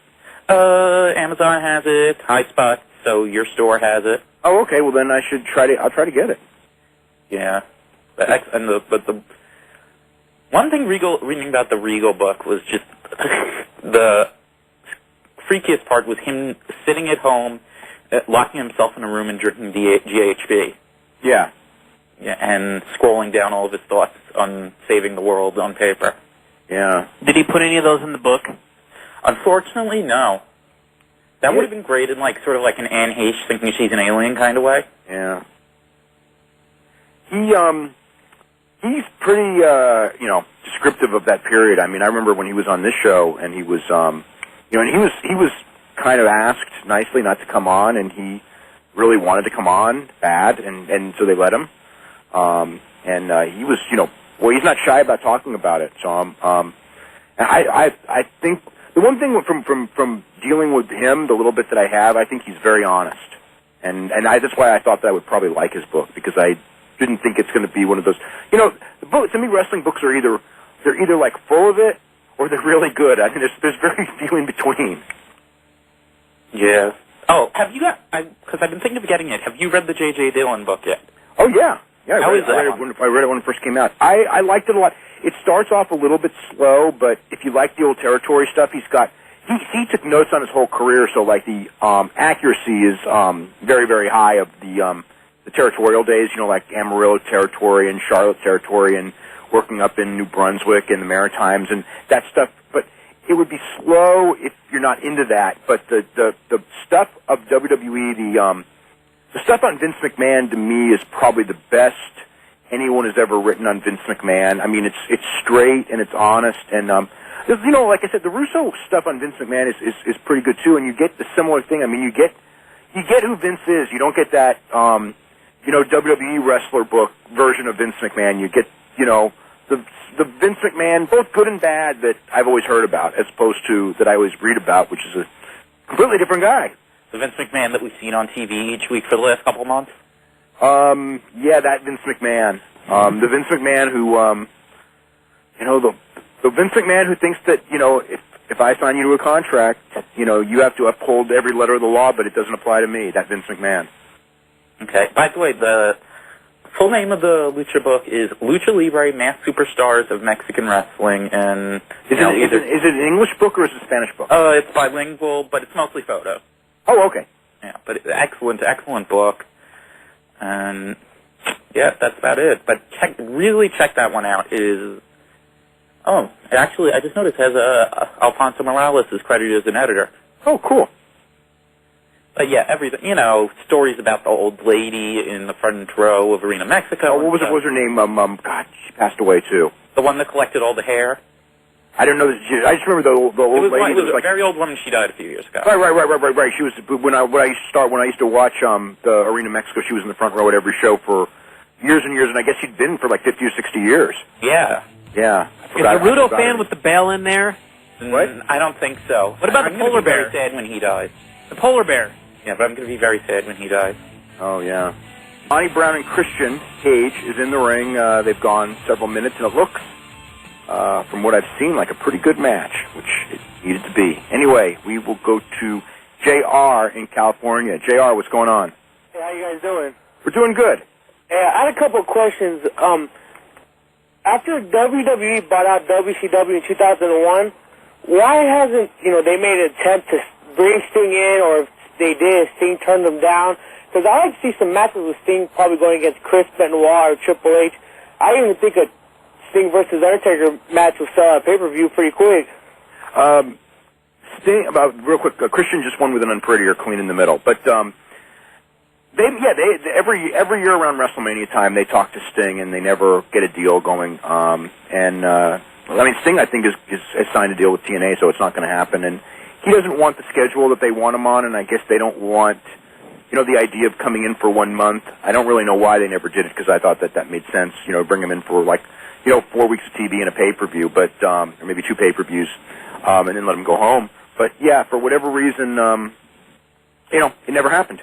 Amazon has it, High Spot, so your store has it. Oh, okay. Well, then I'll try to get it. Yeah. The one thing reading about the Regal book was just the freakiest part was him sitting at home, locking himself in a room and drinking GHB. Yeah. Yeah, and scrolling down all of his thoughts on saving the world on paper. Yeah. Did he put any of those in the book? Unfortunately, no. That would have been great in sort of like an Anne Heche thinking she's an alien kind of way. Yeah. He's pretty descriptive of that period. I mean, I remember when he was on this show and he was and he was kind of asked nicely not to come on, and he really wanted to come on bad, and so they let him. He was, he's not shy about talking about it. So, I think the one thing from dealing with him, the little bit that I have, I think he's very honest, and that's why I thought that I would probably like his book, because I didn't think it's going to be one of those. The book, to me, wrestling books are either full of it or they're really good. I mean, there's very few in between. Yeah. Oh, have you got? Because I've been thinking of getting it. Have you read the J.J. Dillon book yet? Oh yeah. Yeah, How is that? I read it when it first came out. I liked it a lot. It starts off a little bit slow, but if you like the old territory stuff, he took notes on his whole career, so the accuracy is very, very high of the territorial days, like Amarillo territory and Charlotte territory, and working up in New Brunswick and the Maritimes and that stuff. But it would be slow if you're not into that. But the stuff of WWE, the stuff on Vince McMahon, to me, is probably the best anyone has ever written on Vince McMahon. I mean, it's straight and it's honest, and like I said, the Russo stuff on Vince McMahon is pretty good too. And you get the similar thing. I mean, you get who Vince is. You don't get that WWE wrestler book version of Vince McMahon. You get the Vince McMahon, both good and bad, that I've always heard about, as opposed to that I always read about, which is a completely different guy. The Vince McMahon that we've seen on TV each week for the last couple of months? Yeah, that Vince McMahon. The Vince McMahon who, the Vince McMahon who thinks that, if I sign you to a contract, you have to uphold every letter of the law, but it doesn't apply to me. That's Vince McMahon. Okay. By the way, the full name of the Lucha book is Lucha Libre Masked Superstars of Mexican Wrestling, and is it an English book or is it a Spanish book? It's bilingual, but it's mostly photo. Oh, okay. Yeah, but it's excellent book, and yeah, that's about it. But really check that one out. Actually, I just noticed it has Alfonso Morales is credited as an editor. Oh, cool. But yeah, everything, stories about the old lady in the front row of Arena Mexico. Oh, what was her name? God, she passed away too. The one that collected all the hair. I don't know. I just remember the old lady. It was a very old woman. She died a few years ago. Right. She was when I used to watch the Arena Mexico. She was in the front row at every show for years and years, and I guess she'd been for like 50 or 60 years. Yeah. Yeah. Is the Rudo fan with the bell in there? What? I don't think so. What about the polar bear? I'm going to be very sad when he dies. The polar bear. Yeah, but I'm going to be very sad when he dies. Oh, yeah. Bonnie Brown and Christian Cage is in the ring. They've gone several minutes, and it looks, from what I've seen, like a pretty good match, which it needed to be. Anyway, we will go to JR in California. JR, what's going on? Hey, how you guys doing? We're doing good. Yeah, I had a couple of questions. After WWE bought out WCW in 2001, why hasn't, they made an attempt to bring Sting in, or if they did, Sting turned them down? Because I like to see some matches with Sting probably going against Chris Benoit or Triple H. I even think a Sting versus Undertaker match will sell at pay-per-view pretty quick. Sting, real quick, Christian just won with an unprettier clean in the middle, but every year around WrestleMania time they talk to Sting and they never get a deal going. Sting I think has signed a deal with TNA, so it's not going to happen. And he doesn't want the schedule that they want him on, and I guess they don't want, the idea of coming in for 1 month. I don't really know why they never did it, because I thought that made sense. Bring him in for 4 weeks of TV and a pay-per-view, or maybe 2 pay-per-views, and then let him go home. But yeah, for whatever reason, it never happened.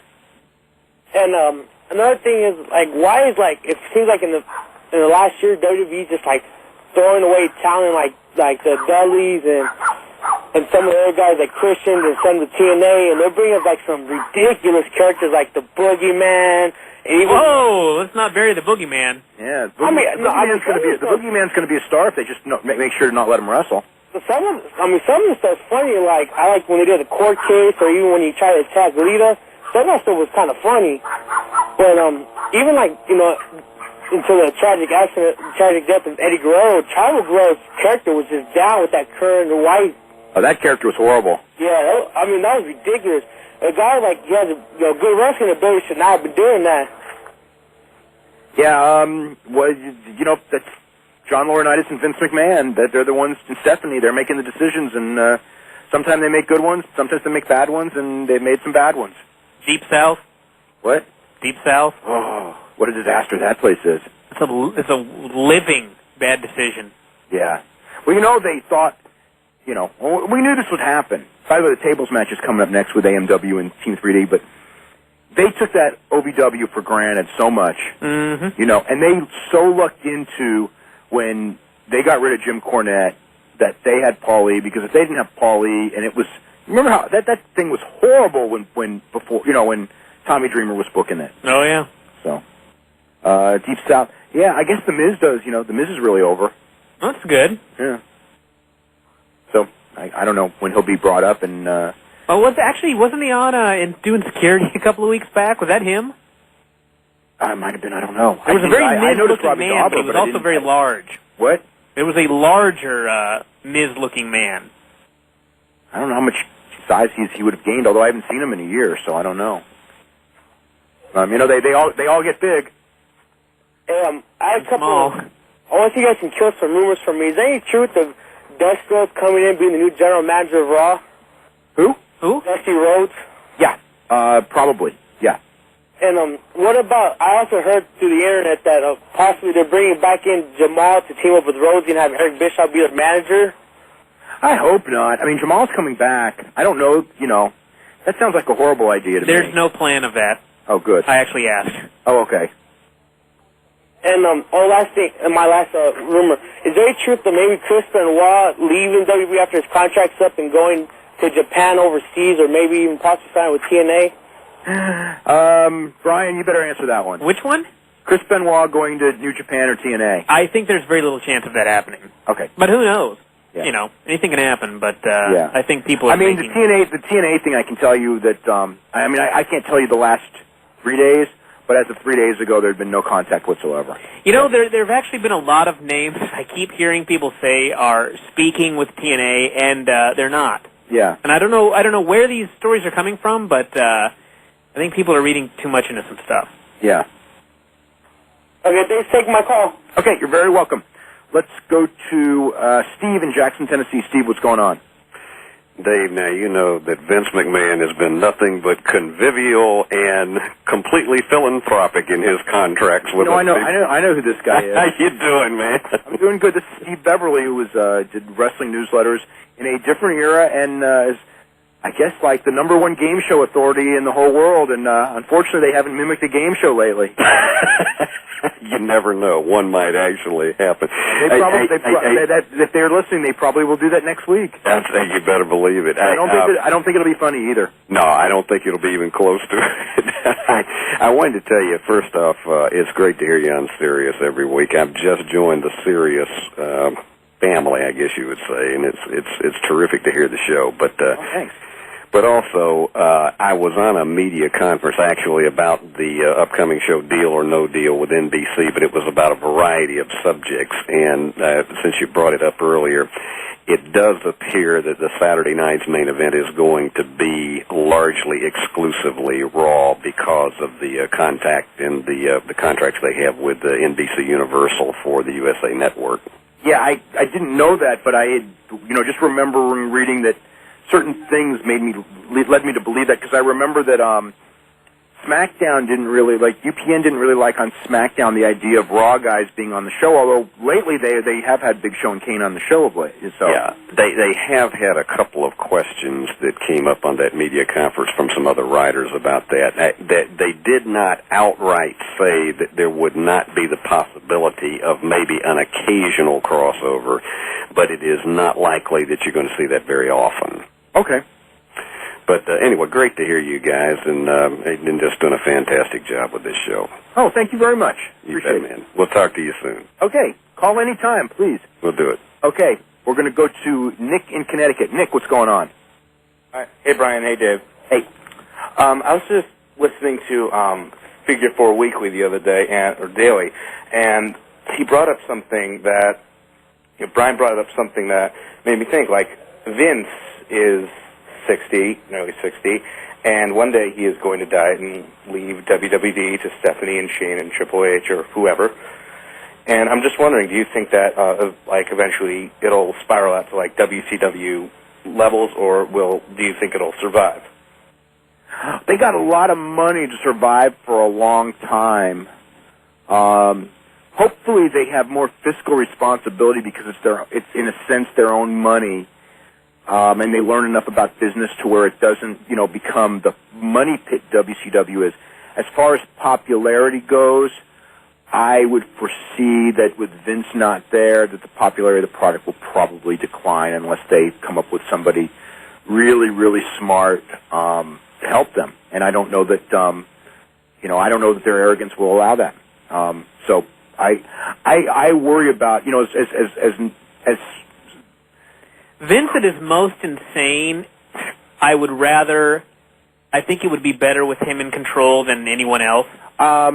And another thing is, why is, it seems like in the last year, WWE just, throwing away talent like the Dudleys and some of the other guys like Christian and some of the TNA, and they're bringing up, some ridiculous characters like the Boogeyman. And even, whoa, let's not bury the Boogeyman. Yeah, the Boogeyman's going to be a star if they just make sure to not let him wrestle. But some of the stuff's funny, I like when they do the court case, or even when you try to attack Lita. Some of that stuff was kind of funny, but even until the tragic death of Eddie Guerrero, Chavo Guerrero's character was just down with that current white. Oh, that character was horrible. Yeah, that was ridiculous. A guy he has a good wrestling ability should not have been doing that. Yeah, that's John Laurinaitis and Vince McMahon. They're the ones, and Stephanie. They're making the decisions, and sometimes they make good ones, sometimes they make bad ones, and they've made some bad ones. Deep South? What? Deep South? Oh, what a disaster that place is. It's a living bad decision. Yeah. Well, they thought, we knew this would happen. By the way, the tables match is coming up next with AMW and Team 3D, but they took that OVW for granted so much, and they so lucked into when they got rid of Jim Cornette that they had Paul E, because if they didn't have Paul E, and it was, remember how that thing was horrible when Tommy Dreamer was booking it. Oh, yeah. So, Deep South. Yeah, I guess The Miz does. The Miz is really over. That's good. Yeah. So, I don't know when he'll be brought up. And wasn't he on in doing security a couple of weeks back? Was that him? It might have been. I don't know. It was a very Miz-looking man, but he was also very large. What? It was a larger Miz-looking man. I don't know how much size he would have gained, although I haven't seen him in a year, so I don't know. They all get big. I had a couple. I want you guys can kill some rumors for me. Is there any truth of Dusty coming in being the new general manager of Raw? Who? Dusty Rhodes. Yeah, probably. Yeah. And what about? I also heard through the internet that possibly they're bringing back in Jamal to team up with Rhodes and have Eric Bischoff be their manager. I hope not. Jamal's coming back. I don't know. That sounds like a horrible idea to me. There's no plan of that. Oh, good. I actually asked. Oh, okay. And last thing, my last rumor, is there any truth that maybe Chris Benoit leaving WWE after his contract's up and going to Japan overseas, or maybe even possibly signing with TNA? Brian, you better answer that one. Which one? Chris Benoit going to New Japan or TNA? I think there's very little chance of that happening. Okay. But who knows? Yeah. You know, anything can happen, but yeah. I think people are the TNA thing, I can tell you that, I can't tell you the last 3 days, but as of 3 days ago, there had been no contact whatsoever. You know, there have actually been a lot of names I keep hearing people say are speaking with TNA, and they're not. Yeah. And I don't know where these stories are coming from, but I think people are reading too much into some stuff. Yeah. Okay, thanks for taking my call. Okay, you're very welcome. Let's go to Steve in Jackson, Tennessee. Steve, what's going on? Dave, now you know that Vince McMahon has been nothing but convivial and completely philanthropic in his contracts with us. I know who this guy is. How you doing, man? I'm doing good. This is Steve Beverly, who did wrestling newsletters in a different era and is, I guess, like the #1 game show authority in the whole world. And unfortunately, they haven't mimicked a game show lately. You never know. One might actually happen. If they're listening, they probably will do that next week. You better believe it. I don't think it'll be funny either. No, I don't think it'll be even close to it. I wanted to tell you, first off, it's great to hear you on Sirius every week. I've just joined the Sirius family, I guess you would say, and it's terrific to hear the show. But thanks. But also, I was on a media conference actually about the upcoming show Deal or No Deal with NBC, but it was about a variety of subjects. And since you brought it up earlier, it does appear that the Saturday night's main event is going to be largely exclusively Raw because of the contact and the contracts they have with NBC Universal for the USA Network. Yeah, I didn't know that, but I had, just remembering reading that certain things led me to believe that, because I remember that SmackDown didn't really UPN didn't really like on SmackDown the idea of Raw guys being on the show, although lately they have had Big Show and Kane on the show of late. So. Yeah, they have had a couple of questions that came up on that media conference from some other writers about that. That they did not outright say that there would not be the possibility of maybe an occasional crossover, but it is not likely that you're going to see that very often. Okay. But anyway, great to hear you guys, and you've just done a fantastic job with this show. Oh, thank you very much. Appreciate it, man. We'll talk to you soon. Okay. Call anytime, please. We'll do it. Okay. We're going to go to Nick in Connecticut. Nick, what's going on? Hi. Hey, Brian. Hey, Dave. Hey. I was just listening to Figure 4 Weekly the other day, or daily, and he brought up something that, Brian brought up something that made me think, like, Vince is 60, nearly 60, and one day he is going to die and leave WWD to Stephanie and Shane and Triple H or whoever. And I'm just wondering, do you think that, eventually it'll spiral out to, WCW levels, or do you think it'll survive? They got a lot of money to survive for a long time. Hopefully they have more fiscal responsibility because it's in a sense their own money. And they learn enough about business to where it doesn't, become the money pit WCW is. As far as popularity goes, I would foresee that with Vince not there, that the popularity of the product will probably decline unless they come up with somebody really, really smart to help them. And I don't know that, I don't know that their arrogance will allow that. So I worry about, as Vince at his most insane, I think it would be better with him in control than anyone else. I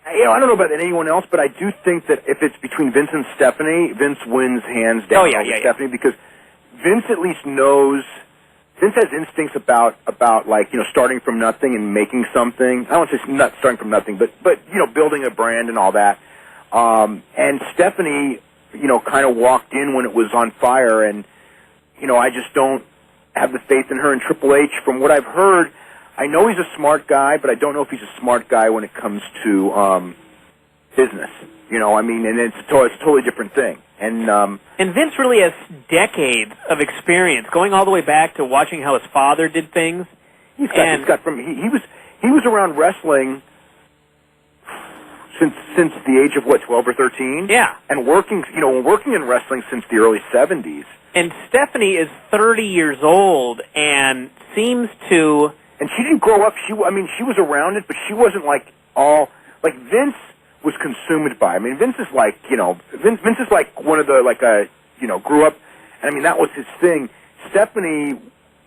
don't know about anyone else, but I do think that if it's between Vince and Stephanie, Vince wins hands down over Stephanie, because Vince at least knows, Vince has instincts about starting from nothing and making something. I don't want to say not starting from nothing, but building a brand and all that. And Stephanie, kind of walked in when it was on fire, and, I just don't have the faith in her and Triple H. From what I've heard, I know he's a smart guy, but I don't know if he's a smart guy when it comes to business. And it's a totally different thing. And Vince really has decades of experience, going all the way back to watching how his father did things. He was around wrestling. since the age of what, 12 or 13? Yeah. And working in wrestling since the early 70s. And Stephanie is 30 years old and seems to... And she didn't grow up. She was around it, but she wasn't like all... Like, Vince was consumed by. I mean, Vince is like, Vince is like one of the, grew up... And I mean, that was his thing. Stephanie,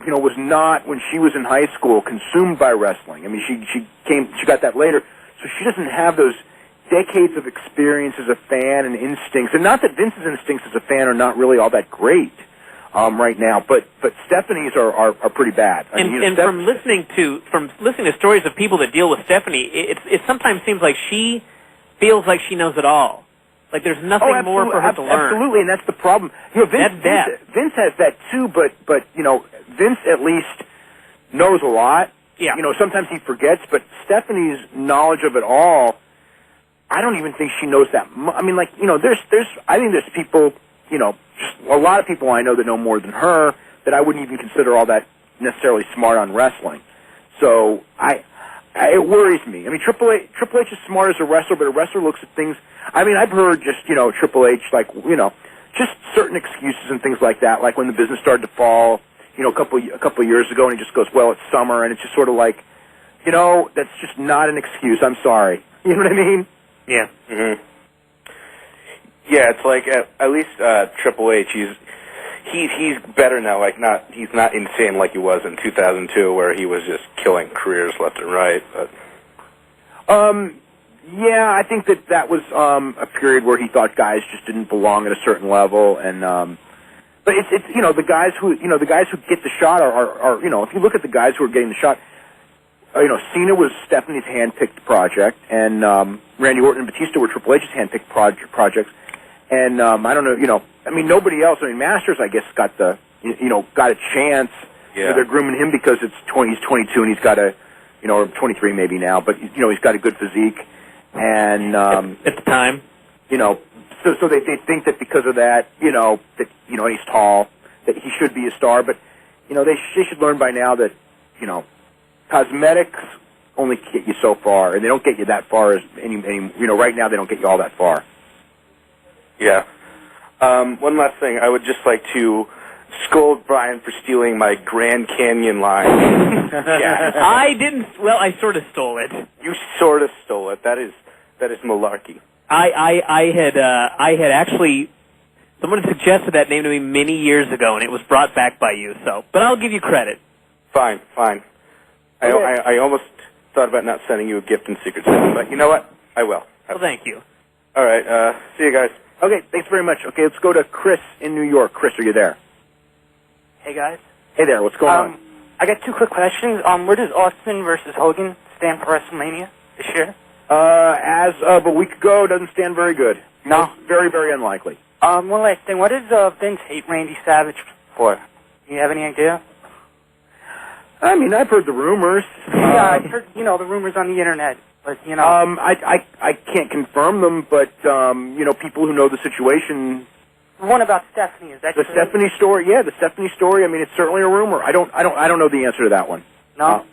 was not, when she was in high school, consumed by wrestling. I mean, she got that later. So she doesn't have those decades of experience as a fan and instincts. And not that Vince's instincts as a fan are not really all that great right now, but Stephanie's are pretty bad. I mean, from listening to stories of people that deal with Stephanie, it sometimes seems like she feels like she knows it all. Like there's nothing more for her to learn. Absolutely, and that's the problem. Vince has that too, but Vince at least knows a lot. Yeah. Sometimes he forgets, but Stephanie's knowledge of it all, I don't even think she knows that much. I mean, I think there's people, just a lot of people I know that know more than her that I wouldn't even consider all that necessarily smart on wrestling. So it worries me. I mean, Triple H is smart as a wrestler, but a wrestler looks at things. I mean, I've heard just Triple H just certain excuses and things like that, like when the business started to fall. A couple of years ago, and he just goes, well, it's summer, and it's just sort of like, that's just not an excuse. I'm sorry. You know what I mean? Yeah. Mm-hmm. Yeah, it's like at least Triple H, he's better now. Like he's not insane like he was in 2002, where he was just killing careers left and right. But yeah, I think that was a period where he thought guys just didn't belong at a certain level, and. But it's the guys who get the shot are if you look at the guys who are getting the shot, Cena was Stephanie's hand-picked project, and Randy Orton and Batista were Triple H's hand-picked projects, and I don't know, I mean nobody else. I mean Masters, I guess, got a chance. Yeah. They're grooming him because he's 22 and he's got or 23 maybe now, but he's got a good physique, and at the time, So they think that because of that, that he's tall, that he should be a star. But they should learn by now that cosmetics only get you so far, and they don't get you that far as any. Right now they don't get you all that far. Yeah. One last thing, I would just like to scold Bryan for stealing my Grand Canyon line. Yeah. I didn't. Well, I sort of stole it. You sort of stole it. That is malarkey. I had actually, someone had suggested that name to me many years ago, and it was brought back by you. So, but I'll give you credit. Fine. I almost thought about not sending you a gift in Secret Santa, but you know what? I will. Well, thank you. All right. See you guys. Okay. Thanks very much. Okay, let's go to Chris in New York. Chris, are you there? Hey guys. Hey there. What's going on? I got two quick questions. Where does Austin versus Hogan stand for WrestleMania this year? As of a week ago, doesn't stand very good. No. Very, very unlikely. One last thing. What does Vince hate Randy Savage for? Do you have any idea? I mean, I've heard the rumors. Yeah, I've heard, the rumors on the internet. But, I can't confirm them, but, people who know the situation. The one about Stephanie, is that the true? Stephanie story? Yeah, the Stephanie story. I mean, it's certainly a rumor. I don't know the answer to that one. No.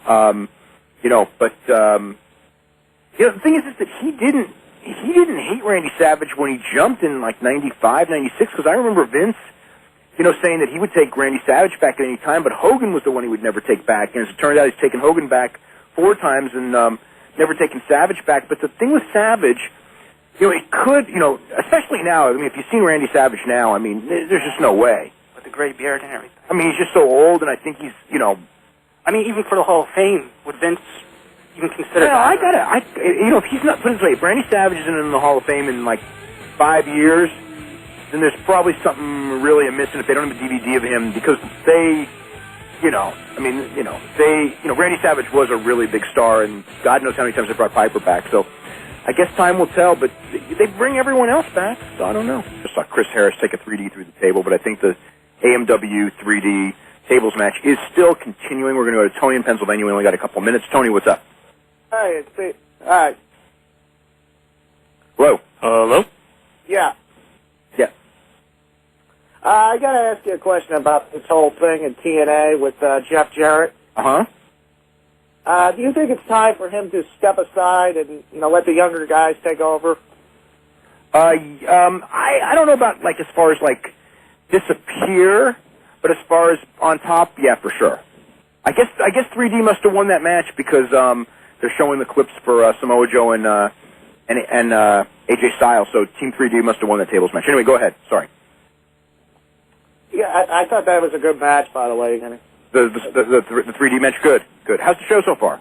The thing is that he didn't hate Randy Savage when he jumped in like 95, 96, because I remember Vince, saying that he would take Randy Savage back at any time, but Hogan was the one he would never take back. And as it turned out, he's taken Hogan back 4 times and never taken Savage back. But the thing with Savage, it could, especially now, I mean, if you've seen Randy Savage now, I mean, there's just no way. With the gray beard and everything. I mean, he's just so old, and I think he's, I mean, even for the Hall of Fame, would Vince even consider that? if he's not, put it this way, if Randy Savage isn't in the Hall of Fame in like 5 years, then there's probably something really amiss if they don't have a DVD of him, because they, Randy Savage was a really big star, and God knows how many times they brought Piper back, so I guess time will tell, but they bring everyone else back, so I don't know. I saw Chris Harris take a 3D through the table, but I think the AMW 3D tables match is still continuing. We're going to go to Tony in Pennsylvania. We only got a couple minutes. Tony, what's up? Hi, hi. Hello. Hello? Yeah. Yeah. I got to ask you a question about this whole thing in TNA with Jeff Jarrett. Uh-huh. Do you think it's time for him to step aside and, let the younger guys take over? I don't know about, as far as, disappear, but as far as on top, yeah, for sure. I guess 3D must have won that match because, they're showing the clips for, Samoa Joe and AJ Styles, so Team 3D must have won that tables match. Anyway, go ahead. Sorry. Yeah, I thought that was a good match, by the way. The 3D match, good. How's the show so far?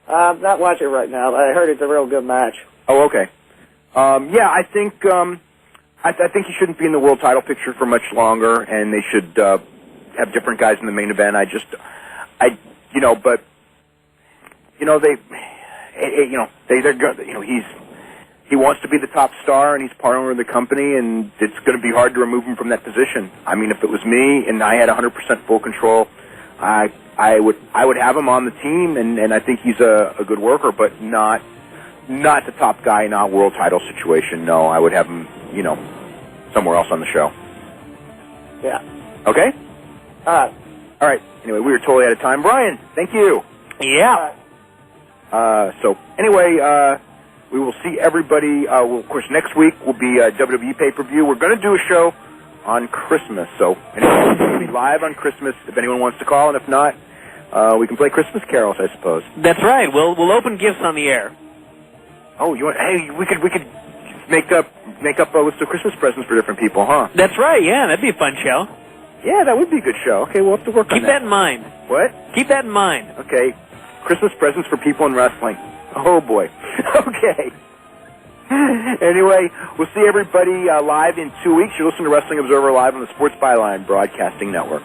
I'm not watching it right now. I heard it's a real good match. Oh, okay. Yeah, I think he shouldn't be in the world title picture for much longer, and they should have different guys in the main event. He wants to be the top star, and he's part owner of the company, and it's going to be hard to remove him from that position. I mean, if it was me and I had 100% full control, I would have him on the team, and I think he's a good worker, but not the top guy, not world title situation. No, I would have him, somewhere else on the show. Yeah. Okay? All right. Anyway, we are totally out of time. Bryan, thank you. Yeah. So, anyway, we will see everybody. Of course, next week will be WWE pay-per-view. We're going to do a show on Christmas, so anyway, we'll be live on Christmas if anyone wants to call, and if not, we can play Christmas carols, I suppose. That's right. We'll open gifts on the air. Oh, hey, we could make up a list of Christmas presents for different people, huh? That's right. Yeah, that'd be a fun show. Yeah, that would be a good show. Okay, we'll have to work on that. Keep that in mind. What? Keep that in mind. Okay, Christmas presents for people in wrestling. Oh boy. Okay. Anyway, we'll see everybody live in 2 weeks. You listen to Wrestling Observer Live on the Sports Byline Broadcasting Network.